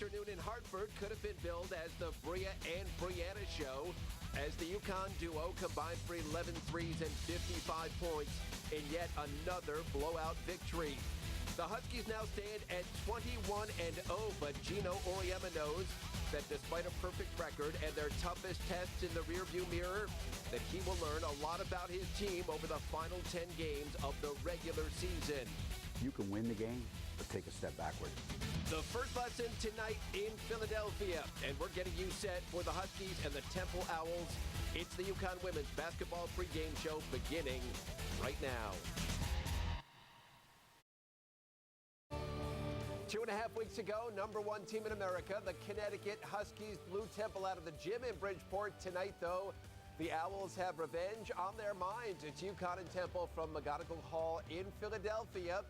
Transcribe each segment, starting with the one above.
afternoon in Hartford could have been billed as the Bria and Brianna show as the UConn duo combined for 11 threes and 55 points in yet another blowout victory. The Huskies now stand at 21-0, but Gino Auriemma knows that despite a perfect record and their toughest tests in the rearview mirror, that he will learn a lot about his team over the final 10 games of the regular season. You can win the game, but take a step backward. The first lesson tonight in Philadelphia, and we're getting you set for the Huskies and the Temple Owls. It's the UConn women's basketball pregame show beginning right now. 2.5 weeks ago, #1 team in America, the Connecticut Huskies blew Temple out of the gym in Bridgeport. Tonight, though, the Owls have revenge on their minds. It's UConn and Temple from McGonigal Hall in Philadelphia,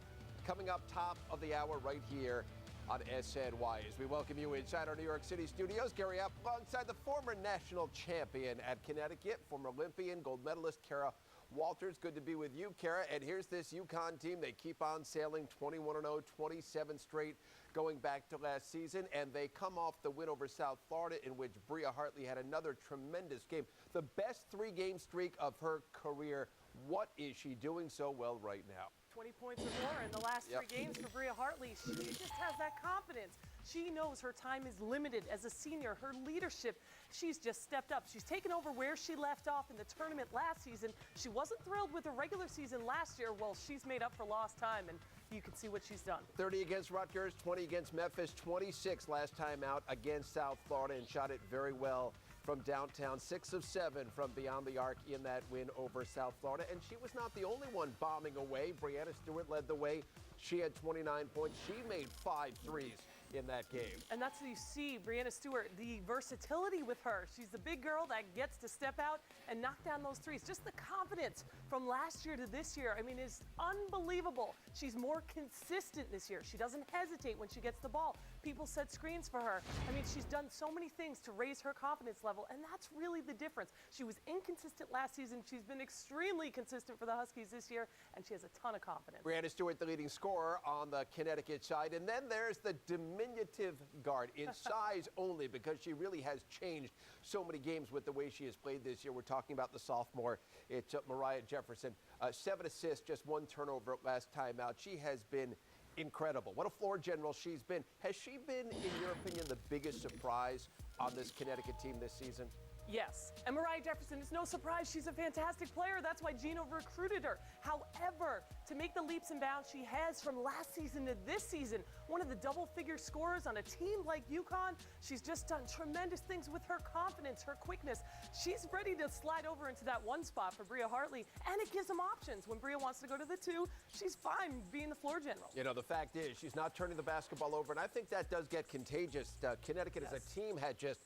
coming up top of the hour right here on SNY. As we welcome you inside our New York City studios, Gary App alongside the former national champion at Connecticut, former Olympian, gold medalist Kara Walters. Good to be with you, Kara. And here's this UConn team. They keep on sailing, 21-0, 27 straight going back to last season. And they come off the win over South Florida, in which Bria Hartley had another tremendous game. The best three-game streak of her career. What is she doing so well right now? 20 points or more in the last three games for Bria Hartley. She just has that confidence. She knows her time is limited as a senior. Her leadership, she's just stepped up. She's taken over where she left off in the tournament last season. She wasn't thrilled with the regular season last year. Well, she's made up for lost time, and you can see what she's done. 30 against Rutgers, 20 against Memphis, 26 last time out against South Florida, and shot it very well from downtown. 6 of 7 from beyond the arc in that win over South Florida. And she was not the only one bombing away. Brianna Stewart led the way. She had 29 points. She made 5 threes in that game. And that's what you see, Brianna Stewart, the versatility with her. She's the big girl that gets to step out and knock down those threes. Just the confidence from last year to this year, I mean, is unbelievable. She's more consistent this year. She doesn't hesitate when she gets the ball. People set screens for her. I mean, she's done so many things to raise her confidence level, and that's really the difference. She was inconsistent last season. She's been extremely consistent for the Huskies this year, and she has a ton of confidence. Brianna Stewart, the leading scorer on the Connecticut side. And then there's the diminutive guard in size only, because she really has changed so many games with the way she has played this year. We're talking about the sophomore. It's Mariah Jefferson. 7 assists, just 1 turnover last time out. She has been incredible. What a floor general she's been. Has she been, in your opinion, the biggest surprise on this Connecticut team this season? Yes, and Mariah Jefferson is no surprise. She's a fantastic player. That's why Gino recruited her. However, to make the leaps and bounds she has from last season to this season, one of the double-figure scorers on a team like UConn, she's just done tremendous things with her confidence, her quickness. She's ready to slide over into that 1 spot for Bria Hartley, and it gives them options. When Bria wants to go to the 2, she's fine being the floor general. You know, the fact is, she's not turning the basketball over, and I think that does get contagious. Connecticut as a team had just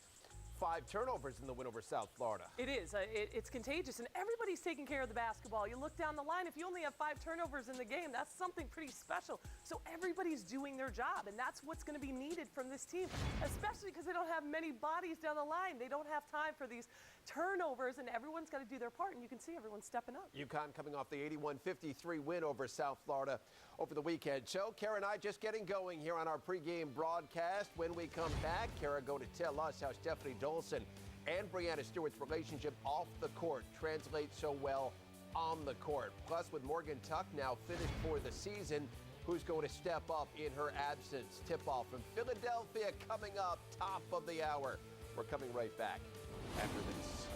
5 turnovers in the win over South Florida. It is. It's contagious, and everybody's taking care of the basketball. You look down the line, if you only have 5 turnovers in the game, that's something pretty special. So everybody's doing their job, and that's what's going to be needed from this team, especially because they don't have many bodies down the line. They don't have time for these turnovers, and everyone's got to do their part, and you can see everyone stepping up. UConn coming off the 81-53 win over South Florida over the weekend. So Kara and I just getting going here on our pregame broadcast. When we come back, Kara going to tell us how Stephanie Dolson and Brianna Stewart's relationship off the court translates so well on the court. Plus, with Morgan Tuck now finished for the season, who's going to step up in her absence? Tip-off from Philadelphia coming up, top of the hour. We're coming right back after this.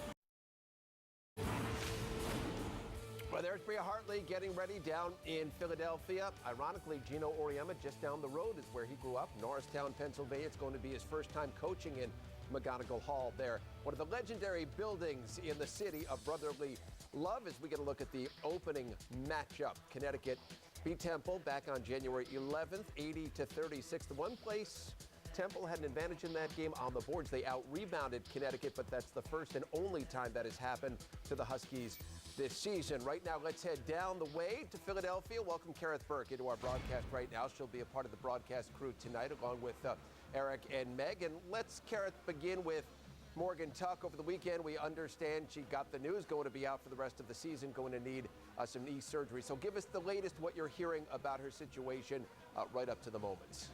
Well, there's Bria Hartley getting ready down in Philadelphia. Ironically, Gino Auriemma, just down the road, is where he grew up, Norristown, Pennsylvania. It's going to be his first time coaching in McGonigal Hall there. One of the legendary buildings in the city of brotherly love, as we get a look at the opening matchup. Connecticut beat Temple back on January 11th, 80-36. The one place Temple had an advantage in that game on the boards. They out-rebounded Connecticut, but that's the first and only time that has happened to the Huskies this season. Right now, let's head down the way to Philadelphia. Welcome Kareth Burke into our broadcast right now. She'll be a part of the broadcast crew tonight, along with Eric and Meg. And let's, Kareth, begin with Morgan Tuck. Over the weekend, we understand she got the news going to be out for the rest of the season, going to need some knee surgery. So give us the latest, what you're hearing about her situation right up to the moment.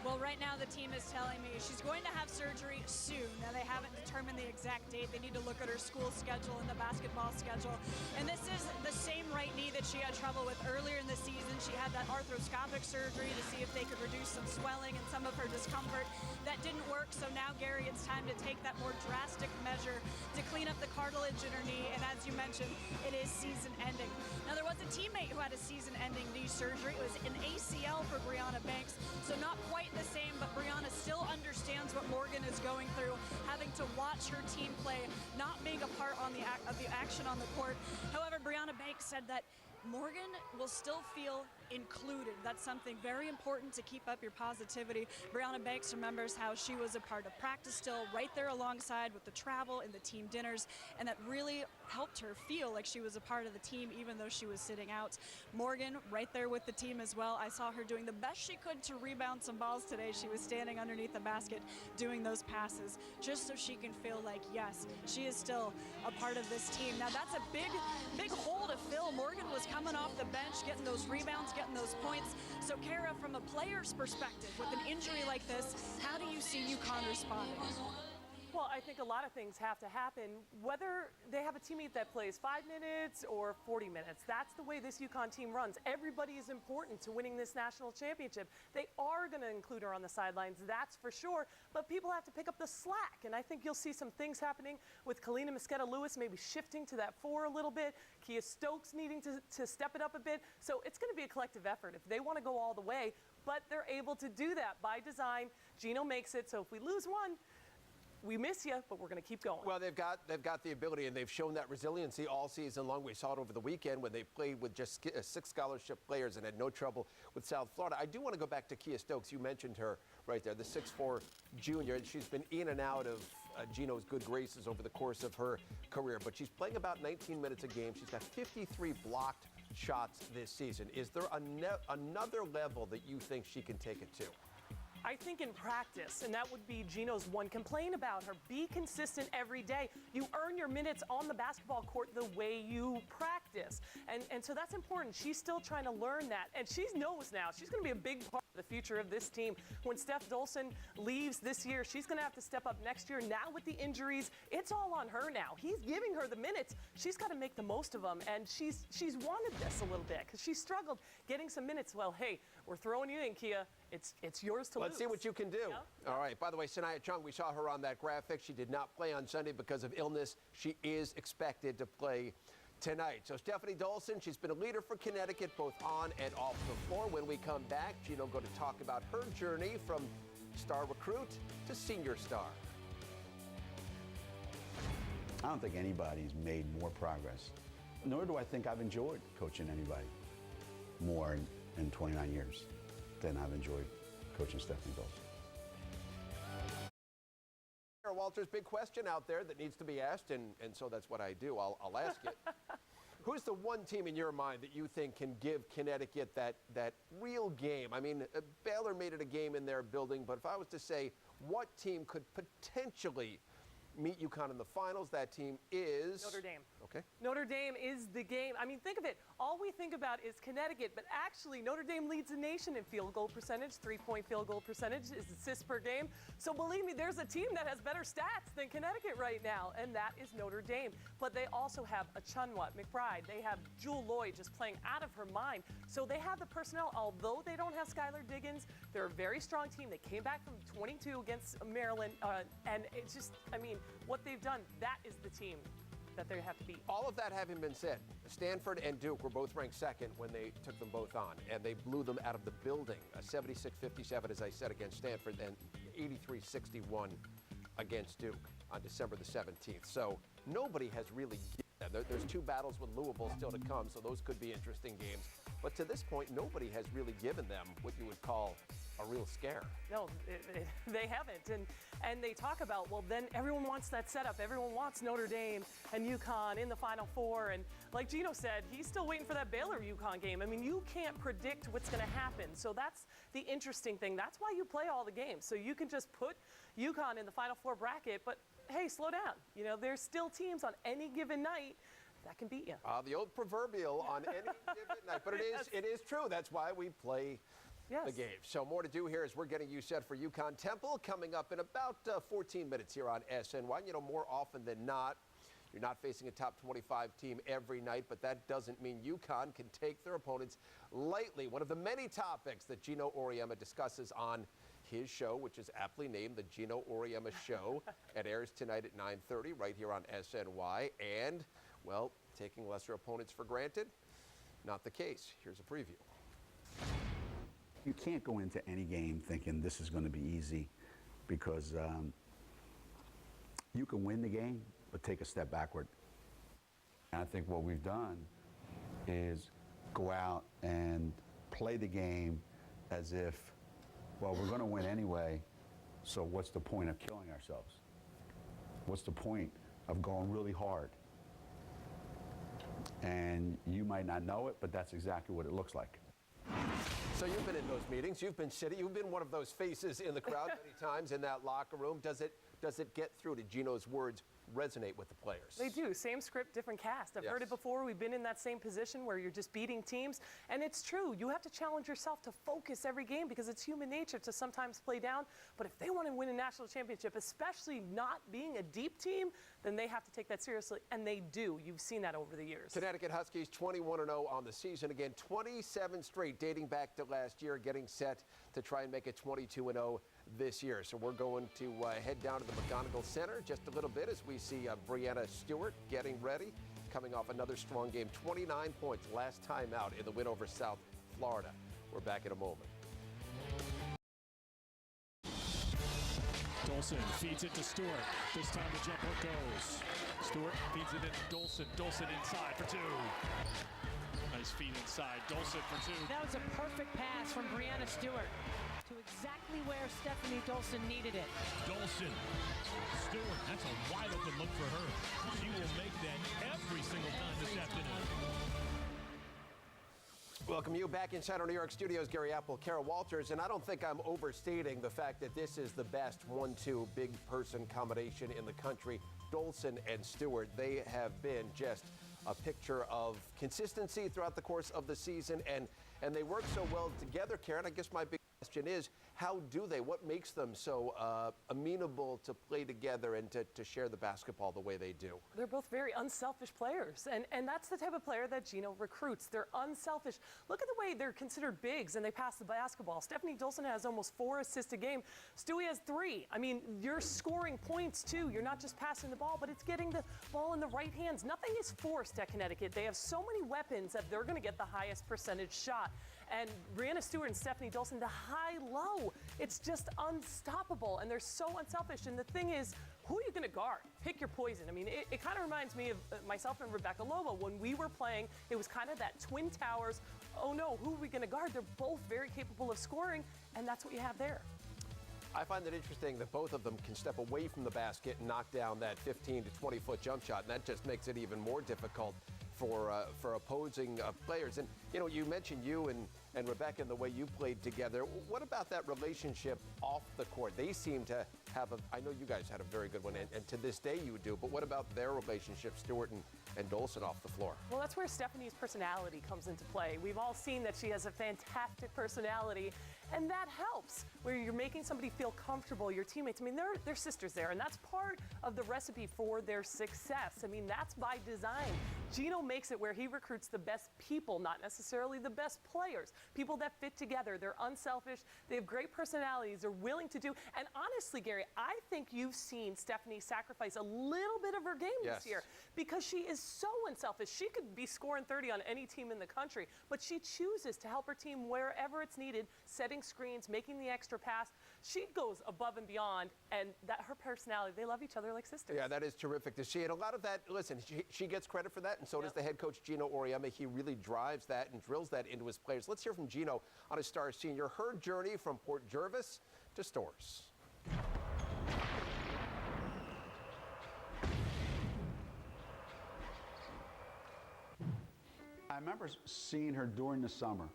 Well, right now the team is telling me she's going to have surgery soon. Now, they haven't determined the exact date. They need to look at her school schedule and the basketball schedule. And this is the same right knee that she had trouble with earlier in the season. She had that arthroscopic surgery to see if they could reduce some swelling and some of her discomfort. That didn't work, so now, Gary, it's time to take that more drastic measure to clean up the cartilage in her knee. And as you mentioned, it is season-ending. Now, there was a teammate who had a season-ending knee surgery. It was an ACL for Brianna Banks, so not quite the same, but Brianna still understands what Morgan is going through, having to watch her team play, not being a part of the action on the court. However, Brianna Banks said that Morgan will still feel included. That's something very important to keep up your positivity. Brianna Banks remembers how she was a part of practice still, right there alongside with the travel and the team dinners, and that really helped her feel like she was a part of the team even though she was sitting out. Morgan right there with the team as well. I saw her doing the best she could to rebound some balls today. She was standing underneath the basket doing those passes just so she can feel like, yes, she is still a part of this team. Now that's a big hole to fill. Morgan was coming off the bench, getting those rebounds, getting those points. So Kara, from a player's perspective, with an injury like this, how do you see UConn responding? Well, I think a lot of things have to happen, whether they have a teammate that plays 5 minutes or 40 minutes. That's the way this UConn team runs. Everybody is important to winning this national championship. They are going to include her on the sidelines, that's for sure, but people have to pick up the slack, and I think you'll see some things happening with Kalina Mosqueda-Lewis maybe shifting to that 4 a little bit, Kia Stokes needing to step it up a bit. So it's going to be a collective effort if they want to go all the way, but they're able to do that by design. Gino makes it, so if we lose one, we miss you, but we're going to keep going. Well, they've got the ability, and they've shown that resiliency all season long. We saw it over the weekend when they played with just 6 scholarship players and had no trouble with South Florida. I do want to go back to Kia Stokes. You mentioned her right there, the 6'4" junior, and she's been in and out of Gino's good graces over the course of her career, but she's playing about 19 minutes a game. She's got 53 blocked shots this season. Is there another level that you think she can take it to? I think in practice, and that would be Gino's one complaint about her. Be consistent every day. You earn your minutes on the basketball court the way you practice. And so that's important. She's still trying to learn that. And she knows now she's going to be a big part of the future of this team. When Steph Dolson leaves this year, she's going to have to step up next year. Now with the injuries, it's all on her now. He's giving her the minutes. She's got to make the most of them. And she's wanted this a little bit because she struggled getting some minutes. Well, hey, we're throwing you in, Kia. It's yours to lose. Let's see what you can do. Yeah. All right. By the way, Sanaya Chung, we saw her on that graphic. She did not play on Sunday because of illness. She is expected to play tonight. So Stephanie Dolson, she's been a leader for Connecticut both on and off the floor. When we come back, Gino going to talk about her journey from star recruit to senior star. I don't think anybody's made more progress, nor do I think I've enjoyed coaching anybody more in 29 years than I've enjoyed coaching Stephanie Dolson. Walters, big question out there that needs to be asked, and so that's what I do. I'll ask it. Who's the one team in your mind that you think can give Connecticut that real game? I mean, Baylor made it a game in their building, but if I was to say what team could potentially meet UConn in the finals, that team is Notre Dame. Okay. Notre Dame is the game. I mean, think of it. All we think about is Connecticut, but actually Notre Dame leads the nation in field goal percentage, 3-point field goal percentage, assists per game. So believe me, there's a team that has better stats than Connecticut right now, and that is Notre Dame. But they also have Achunwa, McBride. They have Jewel Lloyd just playing out of her mind. So they have the personnel. Although they don't have Skylar Diggins, they're a very strong team. They came back from 22 against Maryland, and it's just, I mean, what they've done, that is the team that they have to beat. All of that having been said, Stanford and Duke were both ranked second when they took them both on, and they blew them out of the building. 76-57, as I said, against Stanford, and 83-61 against Duke on December the 17th. So nobody has really given them. There's 2 battles with Louisville still to come, so those could be interesting games. But to this point, nobody has really given them what you would call a real scare. No, they haven't. And they talk about, well, then everyone wants that setup. Everyone wants Notre Dame and UConn in the Final Four. And like Gino said, he's still waiting for that Baylor-UConn game. I mean, you can't predict what's going to happen. So that's the interesting thing. That's why you play all the games. So you can just put UConn in the Final Four bracket, but hey, slow down. You know, there's still teams on any given night that can beat you. The old proverbial on any given night. But it is true. That's why we play the game. So more to do here as we're getting you set for UConn Temple coming up in about 14 minutes here on SNY. You know, more often than not, you're not facing a top 25 team every night, but that doesn't mean UConn can take their opponents lightly. One of the many topics that Gino Auriemma discusses on his show, which is aptly named the Gino Auriemma Show. It airs tonight at 9:30 right here on SNY. And, well, taking lesser opponents for granted, not the case. Here's a preview. You can't go into any game thinking this is going to be easy because you can win the game, but take a step backward. And I think what we've done is go out and play the game as if, well, we're going to win anyway, so what's the point of killing ourselves? What's the point of going really hard? And you might not know it, but that's exactly what it looks like. So you've been in those meetings. You've been sitting. You've been one of those faces in the crowd many times in that locker room. Does it get through? Did Gino's words resonate with the players? They do. Same script, different cast. I've heard it before. We've been in that same position where you're just beating teams. And it's true. You have to challenge yourself to focus every game because it's human nature to sometimes play down. But if they want to win a national championship, especially not being a deep team, then they have to take that seriously. And they do. You've seen that over the years. Connecticut Huskies 21-0 on the season. Again, 27 straight dating back to last year, getting set to try and make it 22-0 this year. So we're going to head down to the McGonigal Center just a little bit as we see Brianna Stewart getting ready, coming off another strong game. 29 points last time out in the win over South Florida. We're back in a moment. Dolson feeds it to Stewart. This time the jumper goes. Stewart feeds it in Dolson. Dolson inside for two. Nice feed inside. Dolson for two. That was a perfect pass from Brianna Stewart to exactly where Stephanie Dolson needed it. Dolson. Stewart, that's a wide open look for her. She will make that every single time this afternoon. Welcome you back inside our New York studios. Gary Apple, Kara Walters, and I don't think I'm overstating the fact that this is the best 1-2 big person combination in the country. Dolson and Stewart, they have been just a picture of consistency throughout the course of the season, and they work so well together. Karen, I guess my big question is, how do they? What makes them so amenable to play together and to share the basketball the way they do? They're both very unselfish players, and that's the type of player that Gino recruits. They're unselfish. Look at the way they're considered bigs and they pass the basketball. Stephanie Dolson has almost 4 assists a game. Stewie has 3. I mean, you're scoring points too. You're not just passing the ball, but it's getting the ball in the right hands. Nothing is forced at Connecticut. They have so many weapons that they're going to get the highest percentage shot. And Brianna Stewart and Stephanie Dolson, the high-low, it's just unstoppable, and they're so unselfish. And the thing is, who are you going to guard? Pick your poison. I mean, it kind of reminds me of myself and Rebecca Lobo. When we were playing, it was kind of that Twin Towers, oh no, who are we going to guard? They're both very capable of scoring, and that's what you have there. I find it interesting that both of them can step away from the basket and knock down that 15 to 20-foot jump shot, and that just makes it even more difficult for opposing players. And, you know, you mentioned you and Rebecca and the way you played together. What about that relationship off the court? They seem to have I know you guys had a very good one, and to this day you do, but what about their relationship, Stewart and Dolson, off the floor? Well, that's where Stephanie's personality comes into play. We've all seen that she has a fantastic personality, and that helps, where you're making somebody feel comfortable, your teammates. I mean, they're sisters there, and that's part of the recipe for their success. I mean, that's by design. Gino makes it where he recruits the best people, not necessarily the best players. People that fit together. They're unselfish. They have great personalities. They're willing to do. And honestly, Gary, I think you've seen Stephanie sacrifice a little bit of her game this year because she is so unselfish. She could be scoring 30 on any team in the country, but she chooses to help her team wherever it's needed, setting screens, making the extra pass. She goes above and beyond, and that her personality, they love each other like sisters. Yeah, that is terrific to see. And a lot of that, listen, she gets credit for that, and so does the head coach, Gino Auriemma. He really drives that and drills that into his players. Let's hear from Gino on his star senior, her journey from Port Jervis to Storrs. I remember seeing her during the summer.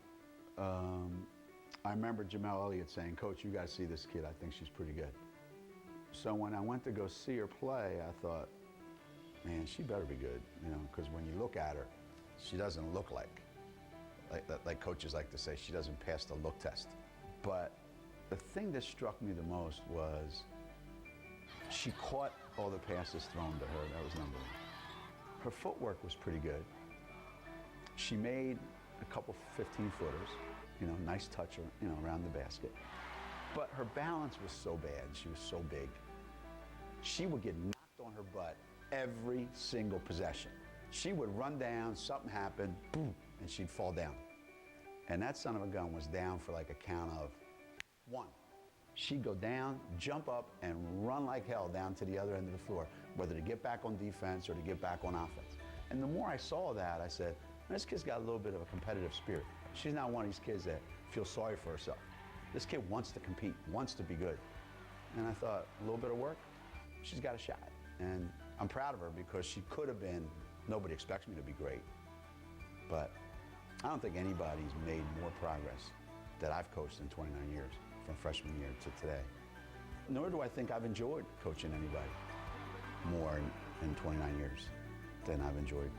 I remember Jamel Elliott saying, "Coach, you got to see this kid. I think she's pretty good." So when I went to go see her play, I thought, man, she better be good, you know, because when you look at her, she doesn't look like coaches like to say, she doesn't pass the look test. But the thing that struck me the most was she caught all the passes thrown to her. That was number one. Her footwork was pretty good. She made a couple 15-footers, nice touch, around the basket. But her balance was so bad. She was so big. She would get knocked on her butt every single possession. She would run down, something happened, boom, and she'd fall down. And that son of a gun was down for like a count of 1. She'd go down, jump up, and run like hell down to the other end of the floor, whether to get back on defense or to get back on offense. And the more I saw that, I said, this kid's got a little bit of a competitive spirit. She's not one of these kids that feels sorry for herself. This kid wants to compete, wants to be good. And I thought, a little bit of work, she's got a shot. And I'm proud of her because she could have been, nobody expects me to be great, but I don't think anybody's made more progress that I've coached in 29 years, from freshman year to today. Nor do I think I've enjoyed coaching anybody more in 29 years than I've enjoyed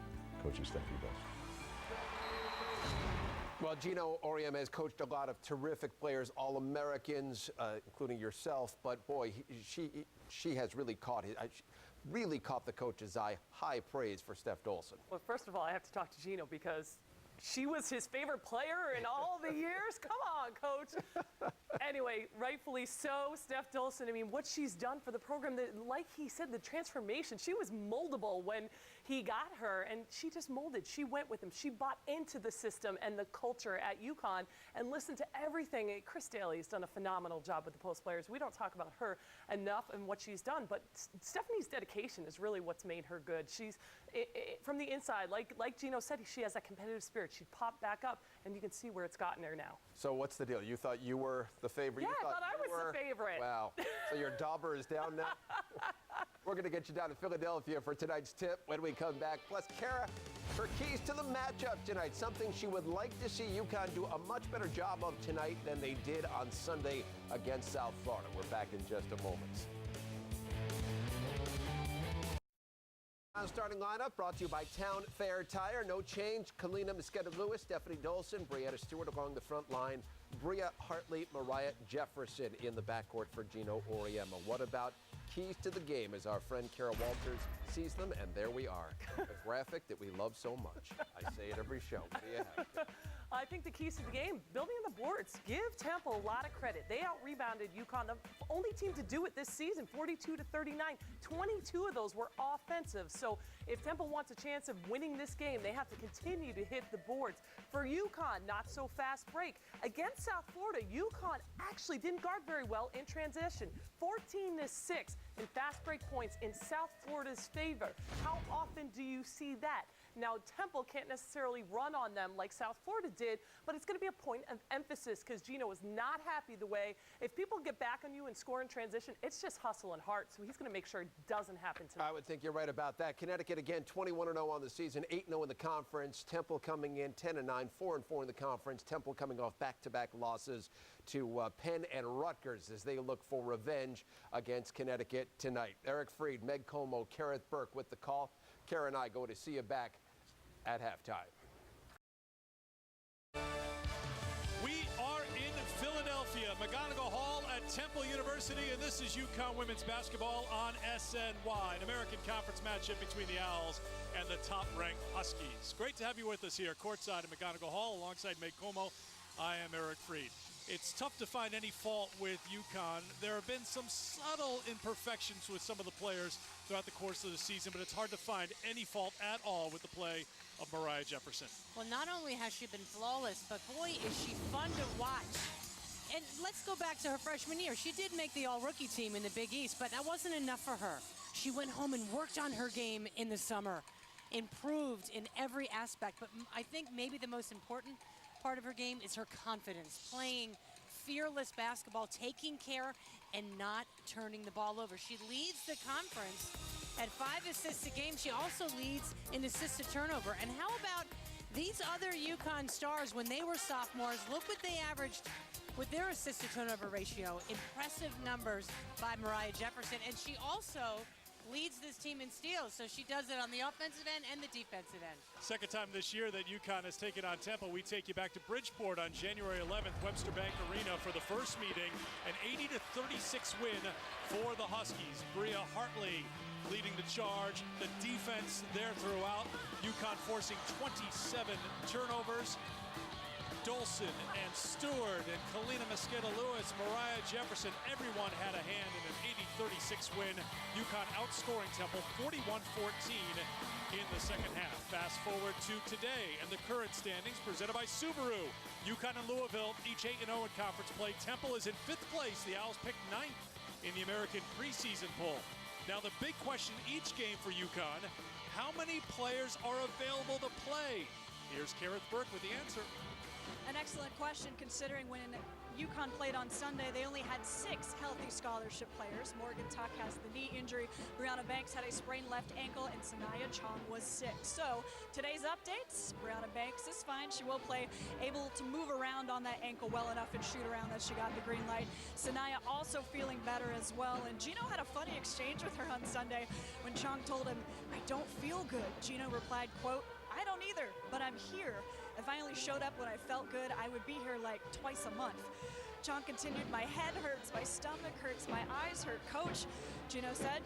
coaching Stephanie Dolson. Well, Gino Auriemma has coached a lot of terrific players, All-Americans, including yourself. But boy, she has really caught the coach's eye. High praise for Steph Dolson. Well, first of all, I have to talk to Gino because she was his favorite player in all the years. Come on, Coach. Anyway, rightfully so, Steph Dolson. I mean, what she's done for the program, like he said, the transformation. She was moldable when he got her, and she just molded. She went with him. She bought into the system and the culture at UConn and listened to everything. Chris Daly's done a phenomenal job with the post players. We don't talk about her enough and what she's done, but Stephanie's dedication is really what's made her good. She's from the inside, like Gino said, she has that competitive spirit. She popped back up, and you can see where it's gotten her now. So what's the deal? You thought you were the favorite? Yeah, you I thought I was the favorite. Wow. So your dauber is down now? We're going to get you down to Philadelphia for tonight's tip when we come back. Plus, Kara, her keys to the matchup tonight, something she would like to see UConn do a much better job of tonight than they did on Sunday against South Florida. We're back in just a moment. Starting lineup brought to you by Town Fair Tire. No change. Kalina Mosqueda-Lewis, Stephanie Dolson, Brianna Stewart along the front line. Bria Hartley, Mariah Jefferson in the backcourt for Gino Auriemma. What about keys to the game as our friend Kara Walters sees them? And there we are. A graphic that we love so much. I say it every show. What do you have? I think the keys to the game, building on the boards. Give Temple a lot of credit. They out-rebounded UConn, the only team to do it this season, 42-39. 22 of those were offensive. So if Temple wants a chance of winning this game, they have to continue to hit the boards. For UConn, not so fast break. Against South Florida, UConn actually didn't guard very well in transition. 14-6 in fast break points in South Florida's favor. How often do you see that? Now, Temple can't necessarily run on them like South Florida did, but it's going to be a point of emphasis because Gino is not happy the way, if people get back on you and score in transition, it's just hustle and heart. So he's going to make sure it doesn't happen tonight. I would think you're right about that. Connecticut, again, 21-0 on the season, 8-0 in the conference. Temple coming in 10-9, 4-4 in the conference. Temple coming off back-to-back losses to Penn and Rutgers as they look for revenge against Connecticut tonight. Eric Freed, Meg Como, Kareth Burke with the call. Kara and I go to see you back at halftime. We are in Philadelphia, McGonigal Hall at Temple University, and this is UConn women's basketball on SNY, an American Conference matchup between the Owls and the top-ranked Huskies. Great to have you with us here courtside at McGonigal Hall alongside Meg Como. I am Eric Freed. It's tough to find any fault with UConn. There have been some subtle imperfections with some of the players throughout the course of the season, but it's hard to find any fault at all with the play of Mariah Jefferson. Well, not only has she been flawless, but boy, is she fun to watch. And let's go back to her freshman year. She did make the all-rookie team in the Big East, but that wasn't enough for her. She went home and worked on her game in the summer, improved in every aspect. But I think maybe the most important part of her game is her confidence, playing fearless basketball, taking care and not turning the ball over. She leads the conference at 5 assists a game. She also leads in assists to turnover. And how about these other UConn stars when they were sophomores? Look what they averaged with their assist to turnover ratio. Impressive numbers by Mariah Jefferson. And she also leads this team in steals, so she does it on the offensive end and the defensive end. Second time this year that UConn has taken on Temple. We take you back to Bridgeport on January 11th, Webster Bank Arena for the first meeting. An 80-36 win for the Huskies. Bria Hartley leading the charge. The defense there throughout. UConn forcing 27 turnovers. Dolson and Stewart and Kalina Mosqueda-Lewis, Mariah Jefferson, everyone had a hand in an 80-36 win. UConn outscoring Temple 41-14 in the second half. Fast forward to today and the current standings presented by Subaru. UConn and Louisville, each 8-0 in conference play. Temple is in 5th place. The Owls picked 9th in the American preseason poll. Now the big question each game for UConn, how many players are available to play? Here's Kareth Burke with the answer. An excellent question, considering when UConn played on Sunday, they only had 6 healthy scholarship players. Morgan Tuck has the knee injury, Brianna Banks had a sprained left ankle, and Sanaya Chong was sick. So today's updates, Brianna Banks is fine. She will play, able to move around on that ankle well enough and shoot around that she got the green light. Sanaya also feeling better as well. And Gino had a funny exchange with her on Sunday when Chong told him, "I don't feel good." Gino replied, quote, "I don't either, but I'm here. If I only showed up when I felt good, I would be here like twice a month." Chong continued, "My head hurts, my stomach hurts, my eyes hurt, coach." Gino said,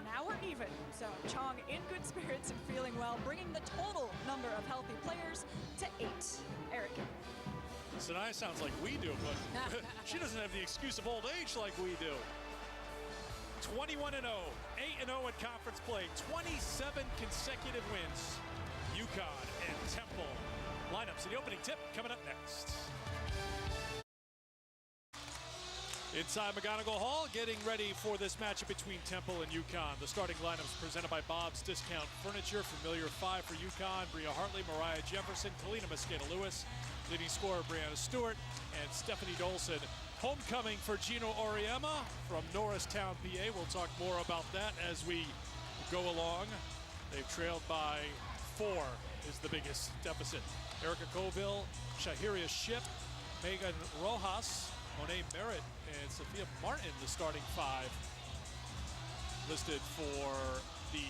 "Now we're even." So Chong in good spirits and feeling well, bringing the total number of healthy players to 8. Eric. Sanaya sounds like we do, but she doesn't have the excuse of old age like we do. 21-0, 8-0 in conference play, 27 consecutive wins. UConn and Temple. Lineups in the opening tip coming up next. Inside McGonigal Hall, getting ready for this matchup between Temple and UConn. The starting lineups presented by Bob's Discount Furniture. Familiar 5 for UConn: Bria Hartley, Mariah Jefferson, Kalina Mosqueda-Lewis. Leading scorer Brianna Stewart and Stephanie Dolson. Homecoming for Gino Auriemma from Norristown, PA. We'll talk more about that as we go along. They've trailed by 4 is the biggest deficit. Erica Colville, Shahiria Ship, Megan Rojas, Monet Merritt, and Sophia Martin, the starting 5 listed for the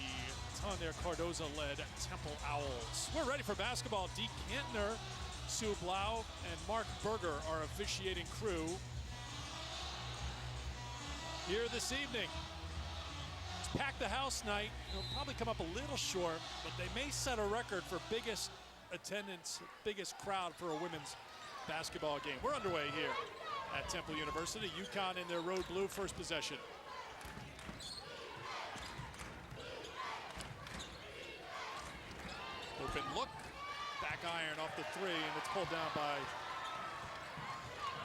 Tanair Cardoza-led Temple Owls. We're ready for basketball. Dee Kantner, Sue Blau, and Mark Berger are officiating crew here this evening. It's Pack the House night. It'll probably come up a little short, but they may set a record for biggest attendance, biggest crowd for a women's basketball game. We're underway here at Temple University. UConn in their road blue, first possession. Open look, back iron off the 3, and it's pulled down by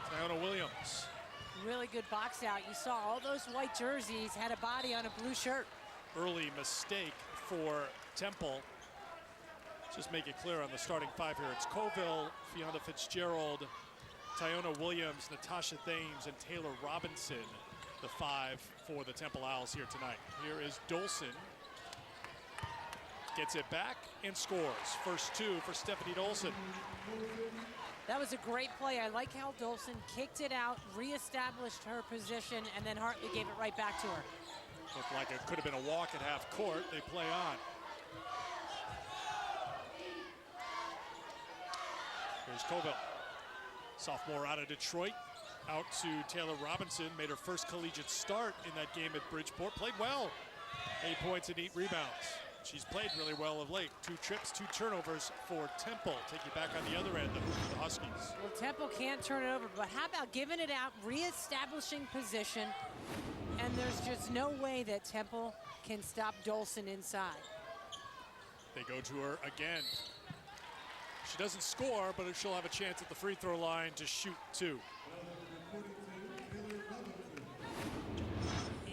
Taona Williams. Really good box out. You saw all those white jerseys had a body on a blue shirt. Early mistake for Temple. Just make it clear on the starting 5 here. It's Colville, Fiona Fitzgerald, Taona Williams, Natasha Thames, and Taylor Robinson, the 5 for the Temple Owls here tonight. Here is Dolson. Gets it back and scores. First 2 for Stephanie Dolson. That was a great play. I like how Dolson kicked it out, reestablished her position, and then Hartley gave it right back to her. Looked like it could have been a walk at half court. They play on. Here's Colville. Sophomore out of Detroit. Out to Taylor Robinson. Made her first collegiate start in that game at Bridgeport. Played well. 8 points and 8 rebounds. She's played really well of late. 2 trips, 2 turnovers for Temple. Take you back on the other end, the hoop for the Huskies. Well, Temple can't turn it over, but how about giving it out, reestablishing position, and there's just no way that Temple can stop Dolson inside. They go to her again. She doesn't score, but she'll have a chance at the free throw line to shoot 2.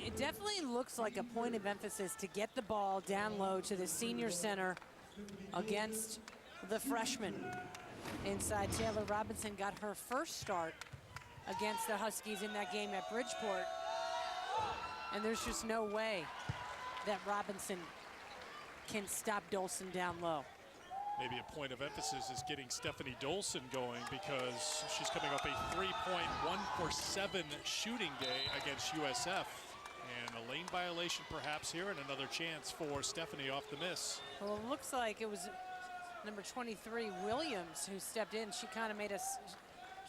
It definitely looks like a point of emphasis to get the ball down low to the senior center against the freshman. Inside, Taylor Robinson got her first start against the Huskies in that game at Bridgeport. And there's just no way that Robinson can stop Dolson down low. Maybe a point of emphasis is getting Stephanie Dolson going, because she's coming up a 3-point, 1 for 7 shooting day against USF. And lane violation perhaps here, and another chance for Stephanie off the miss. Well, it looks like it was number 23, Williams, who stepped in. She kind of made us,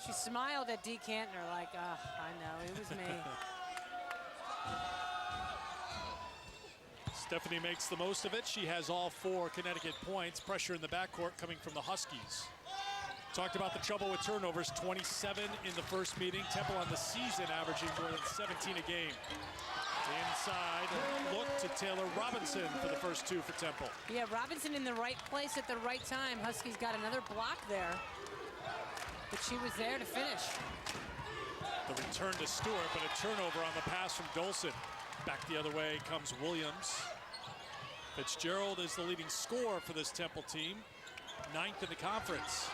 she smiled at Dee Cantner like, I know, it was me. Stephanie makes the most of it. She has all 4 Connecticut points. Pressure in the backcourt coming from the Huskies. Talked about the trouble with turnovers, 27 in the first meeting. Temple on the season averaging more than 17 a game. Inside look to Taylor Robinson for the first 2 for Temple. Yeah, Robinson in the right place at the right time. Huskies got another block there, but she was there to finish. The return to Stewart, but a turnover on the pass from Dolson. Back the other way comes Williams. Fitzgerald is the leading scorer for this Temple team, 9th in the conference.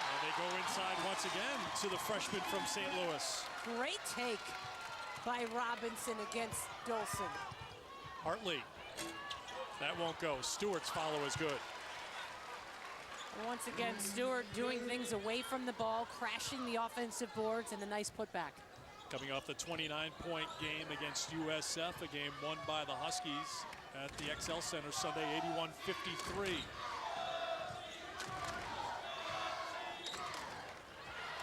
And they go inside once again to the freshman from St. Louis. Great take by Robinson against Dolson. Hartley. That won't go. Stewart's follow is good. Once again, Stewart doing things away from the ball, crashing the offensive boards, and a nice putback. Coming off the 29-point game against USF, a game won by the Huskies at the XL Center Sunday, 81-53.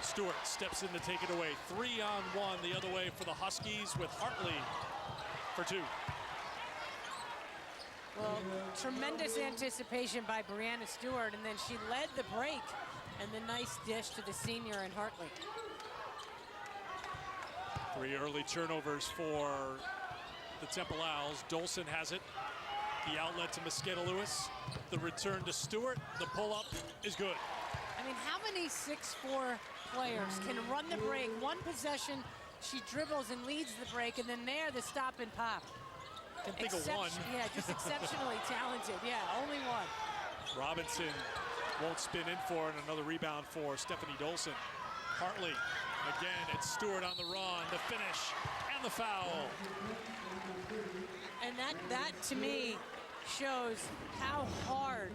Stewart steps in to take it away. 3-on-1 the other way for the Huskies with Hartley for 2. Well, tremendous anticipation by Brianna Stewart, and then she led the break, and the nice dish to the senior in Hartley. 3 early turnovers for the Temple Owls. Dolson has it. The outlet to Mosqueda Lewis. The return to Stewart. The pull-up is good. I mean, how many 6'4" players can run the break? One possession, she dribbles and leads the break, and then there, the stop and pop. I can think of one. Yeah, just exceptionally talented. Yeah, only one. Robinson won't spin in for it. Another rebound for Stephanie Dolson. Hartley, again, it's Stewart on the run, the finish, and the foul. And that to me shows how hard.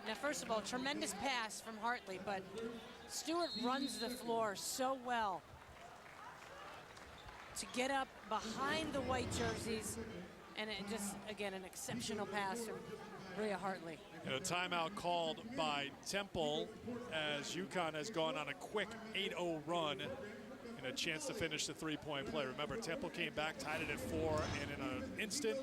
Now, first of all, tremendous pass from Hartley, but Stewart runs the floor so well to get up behind the white jerseys, and it just, again, an exceptional pass from Bria Hartley. And a timeout called by Temple as UConn has gone on a quick 8-0 run and a chance to finish the 3-point play. Remember, Temple came back, tied it at 4, and in an instant,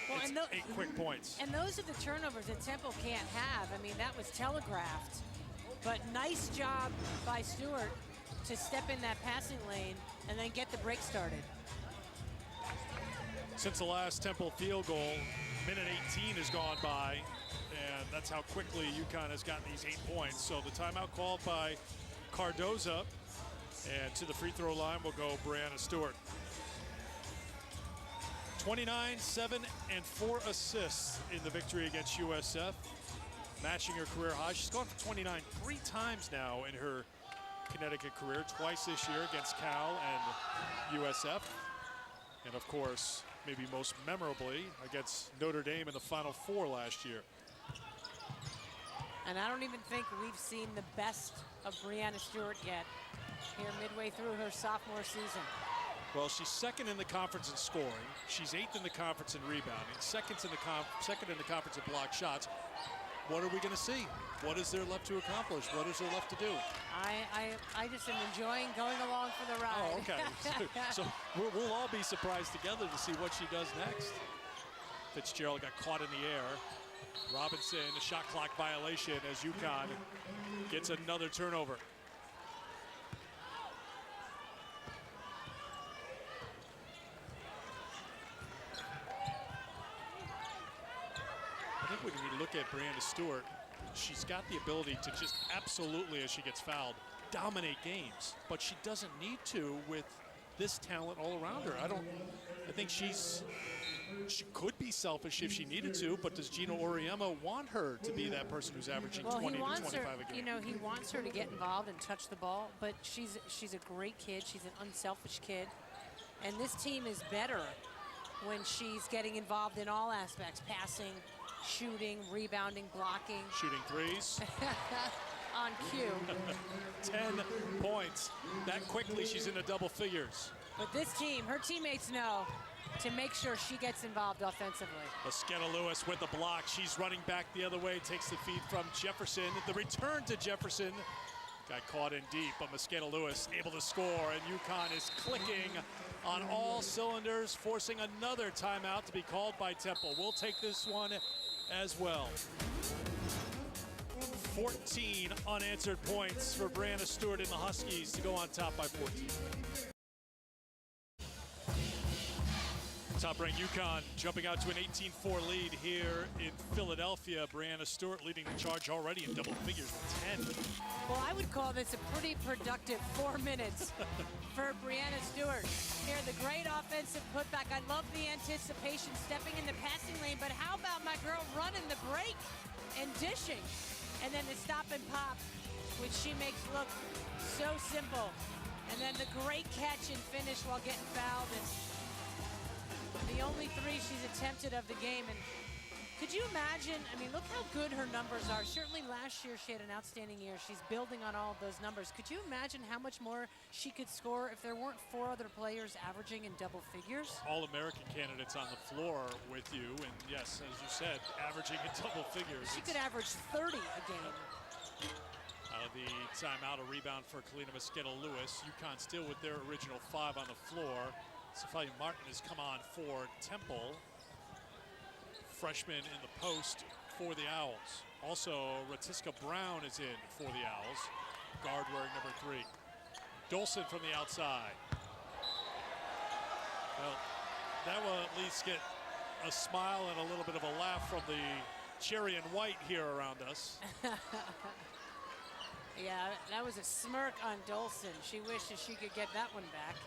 it's 8 quick points. And those are the turnovers that Temple can't have. I mean, that was telegraphed. But nice job by Stewart to step in that passing lane and then get the break started. Since the last Temple field goal, minute 18 has gone by, and that's how quickly UConn has gotten these 8 points. So the timeout called by Cardoza, and to the free throw line will go Brianna Stewart. 29, 7, and 4 assists in the victory against USF, matching her career high. She's gone for 29 3 times now in her Connecticut career, twice this year against Cal and USF, and of course, maybe most memorably against Notre Dame in the Final Four last year. And I don't even think we've seen the best of Brianna Stewart yet here midway through her sophomore season. Well, she's second in the conference in scoring. She's 8th in the conference in rebounding. Second in the conference in block shots. What are we going to see? What is there left to accomplish? What is there left to do? I just am enjoying going along for the ride. Oh, okay. so we'll all be surprised together to see what she does next. Fitzgerald got caught in the air. Robinson, a shot clock violation as UConn gets another turnover. I think when we look at Brianna Stewart, she's got the ability to just absolutely, as she gets fouled, dominate games. But she doesn't need to with this talent all around her. I think she could be selfish if she needed to, but does Gino Auriemma want her to be that person who's averaging 20 to 25 a game? You know, he wants her to get involved and touch the ball, but she's a great kid. She's an unselfish kid. And this team is better when she's getting involved in all aspects: passing, shooting, rebounding, blocking. Shooting threes. On cue. 10 points. That quickly she's into double figures. But this team, her teammates know to make sure she gets involved offensively. Mosqueda Lewis with the block. She's running back the other way, takes the feed from Jefferson. The return to Jefferson got caught in deep, but Mosqueda Lewis able to score, and UConn is clicking on all cylinders, forcing another timeout to be called by Temple. We'll take this one as well. 14 unanswered points for Brianna Stewart and the Huskies to go on top by 14. Top-ranked UConn jumping out to an 18-4 lead here in Philadelphia. Brianna Stewart leading the charge already in double figures with 10. Well, I would call this a pretty productive 4 minutes for Brianna Stewart. Here, the great offensive putback. I love the anticipation, stepping in the passing lane, but how about my girl running the break and dishing? And then the stop and pop, which she makes look so simple. And then the great catch and finish while getting fouled. And the only 3 she's attempted of the game. And could you imagine, I mean, look how good her numbers are. Certainly last year she had an outstanding year. She's building on all of those numbers. Could you imagine how much more she could score if there weren't 4 other players averaging in double figures? All-American candidates on the floor with you. And yes, as you said, averaging in double figures. She could average 30 a game. Out of the timeout, a rebound for Kalina Mosqueda Lewis. UConn still with their original 5 on the floor. Sophia Martin has come on for Temple. Freshman in the post for the Owls. Also, Ratiska Brown is in for the Owls. Guard wearing number 3. Dolson from the outside. Well, that will at least get a smile and a little bit of a laugh from the cherry and white here around us. Yeah, that was a smirk on Dolson. She wishes she could get that one back.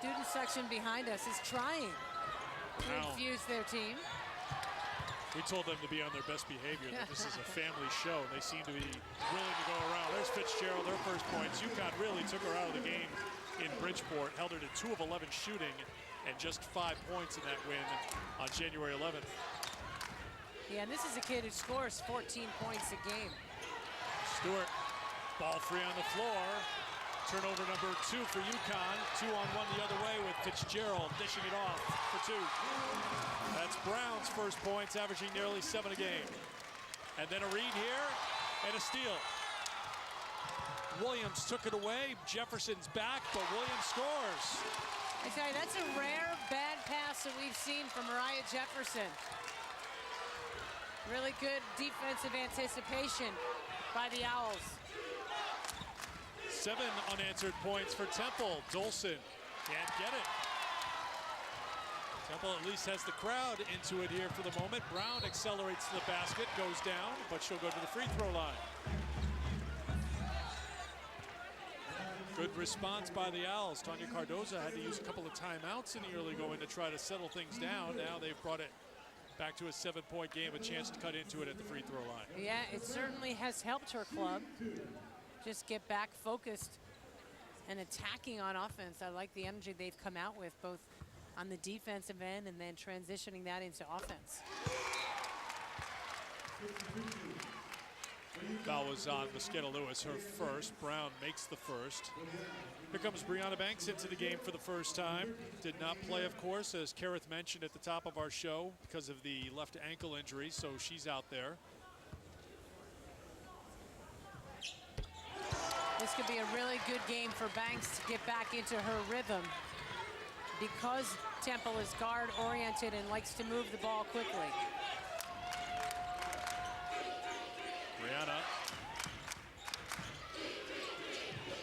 Student section behind us is trying to infuse their team. We told them to be on their best behavior, that this is a family show. They seem to be willing to go around. There's Fitzgerald, her first points. UConn really took her out of the game in Bridgeport, held her to 2 of 11 shooting, and just 5 points in that win on January 11th. Yeah, and this is a kid who scores 14 points a game. Stewart, ball free on the floor. Turnover number 2 for UConn. 2-on-1 the other way with Fitzgerald dishing it off for 2. That's Brown's first points, averaging nearly 7 a game. And then a read here and a steal. Williams took it away. Jefferson's back, but Williams scores. I tell you, that's a rare bad pass that we've seen from Mariah Jefferson. Really good defensive anticipation by the Owls. 7 unanswered points for Temple. Dolson can't get it. Temple at least has the crowd into it here for the moment. Brown accelerates to the basket, goes down, but she'll go to the free throw line. Good response by the Owls. Tanya Cardoza had to use a couple of timeouts in the early going to try to settle things down. Now they've brought it back to a 7-point game, a chance to cut into it at the free throw line. Yeah, it certainly has helped her club just get back focused and attacking on offense. I like the energy they've come out with, both on the defensive end and then transitioning that into offense. Foul was on Mosqueda Lewis, her first. Brown makes the first. Here comes Brianna Banks into the game for the first time. Did not play, of course, as Kareth mentioned at the top of our show, because of the left ankle injury, so she's out there. This could be a really good game for Banks to get back into her rhythm, because Temple is guard-oriented and likes to move the ball quickly. Brianna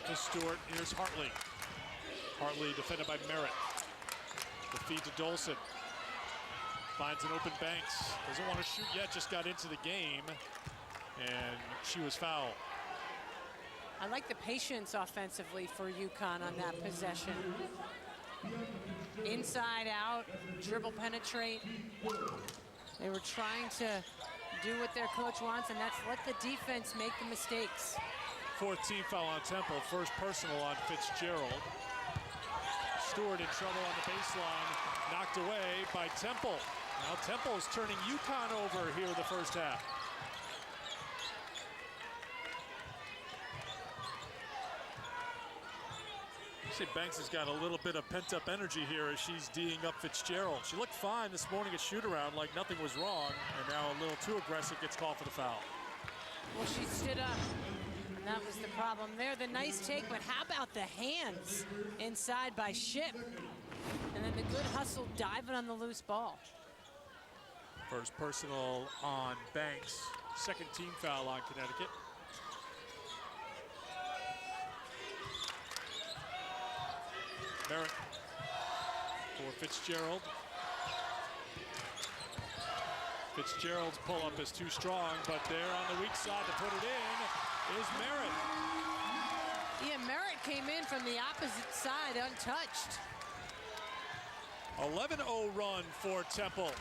to Stewart. Here's Hartley. Hartley defended by Merritt. The feed to Dolson. Finds an open Banks. Doesn't want to shoot yet, just got into the game, and she was fouled. I like the patience offensively for UConn on that possession. Inside out, dribble penetrate. They were trying to do what their coach wants, and that's let the defense make the mistakes. 4th team foul on Temple, first personal on Fitzgerald. Stewart in trouble on the baseline, knocked away by Temple. Now Temple's turning UConn over here in the first half. Actually, Banks has got a little bit of pent-up energy here as she's D'ing up Fitzgerald. She looked fine this morning at shoot-around, like nothing was wrong, and now a little too aggressive, gets called for the foul. Well, she stood up, and that was the problem there. The nice take, but how about the hands inside by Ship? And then the good hustle diving on the loose ball. First personal on Banks. Second team foul on Connecticut. Merritt for Fitzgerald. Fitzgerald's pull-up is too strong, but there on the weak side to put it in is Merritt. Yeah, Merritt came in from the opposite side untouched. 11-0 run for Temple.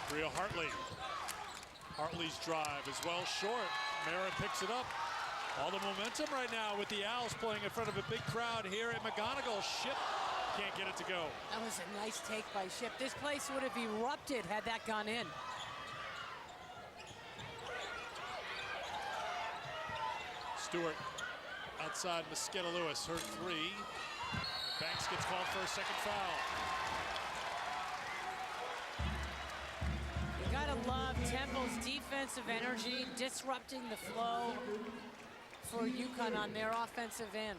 Bria Hartley. Hartley's drive is well short. Merritt picks it up. All the momentum right now with the Owls playing in front of a big crowd here at McGonigal. Ship can't get it to go. That was a nice take by Ship. This place would have erupted had that gone in. Stewart outside Mosqueda Lewis, her three. Banks gets called for a second foul. You gotta love Temple's defensive energy, disrupting the flow for UConn on their offensive end.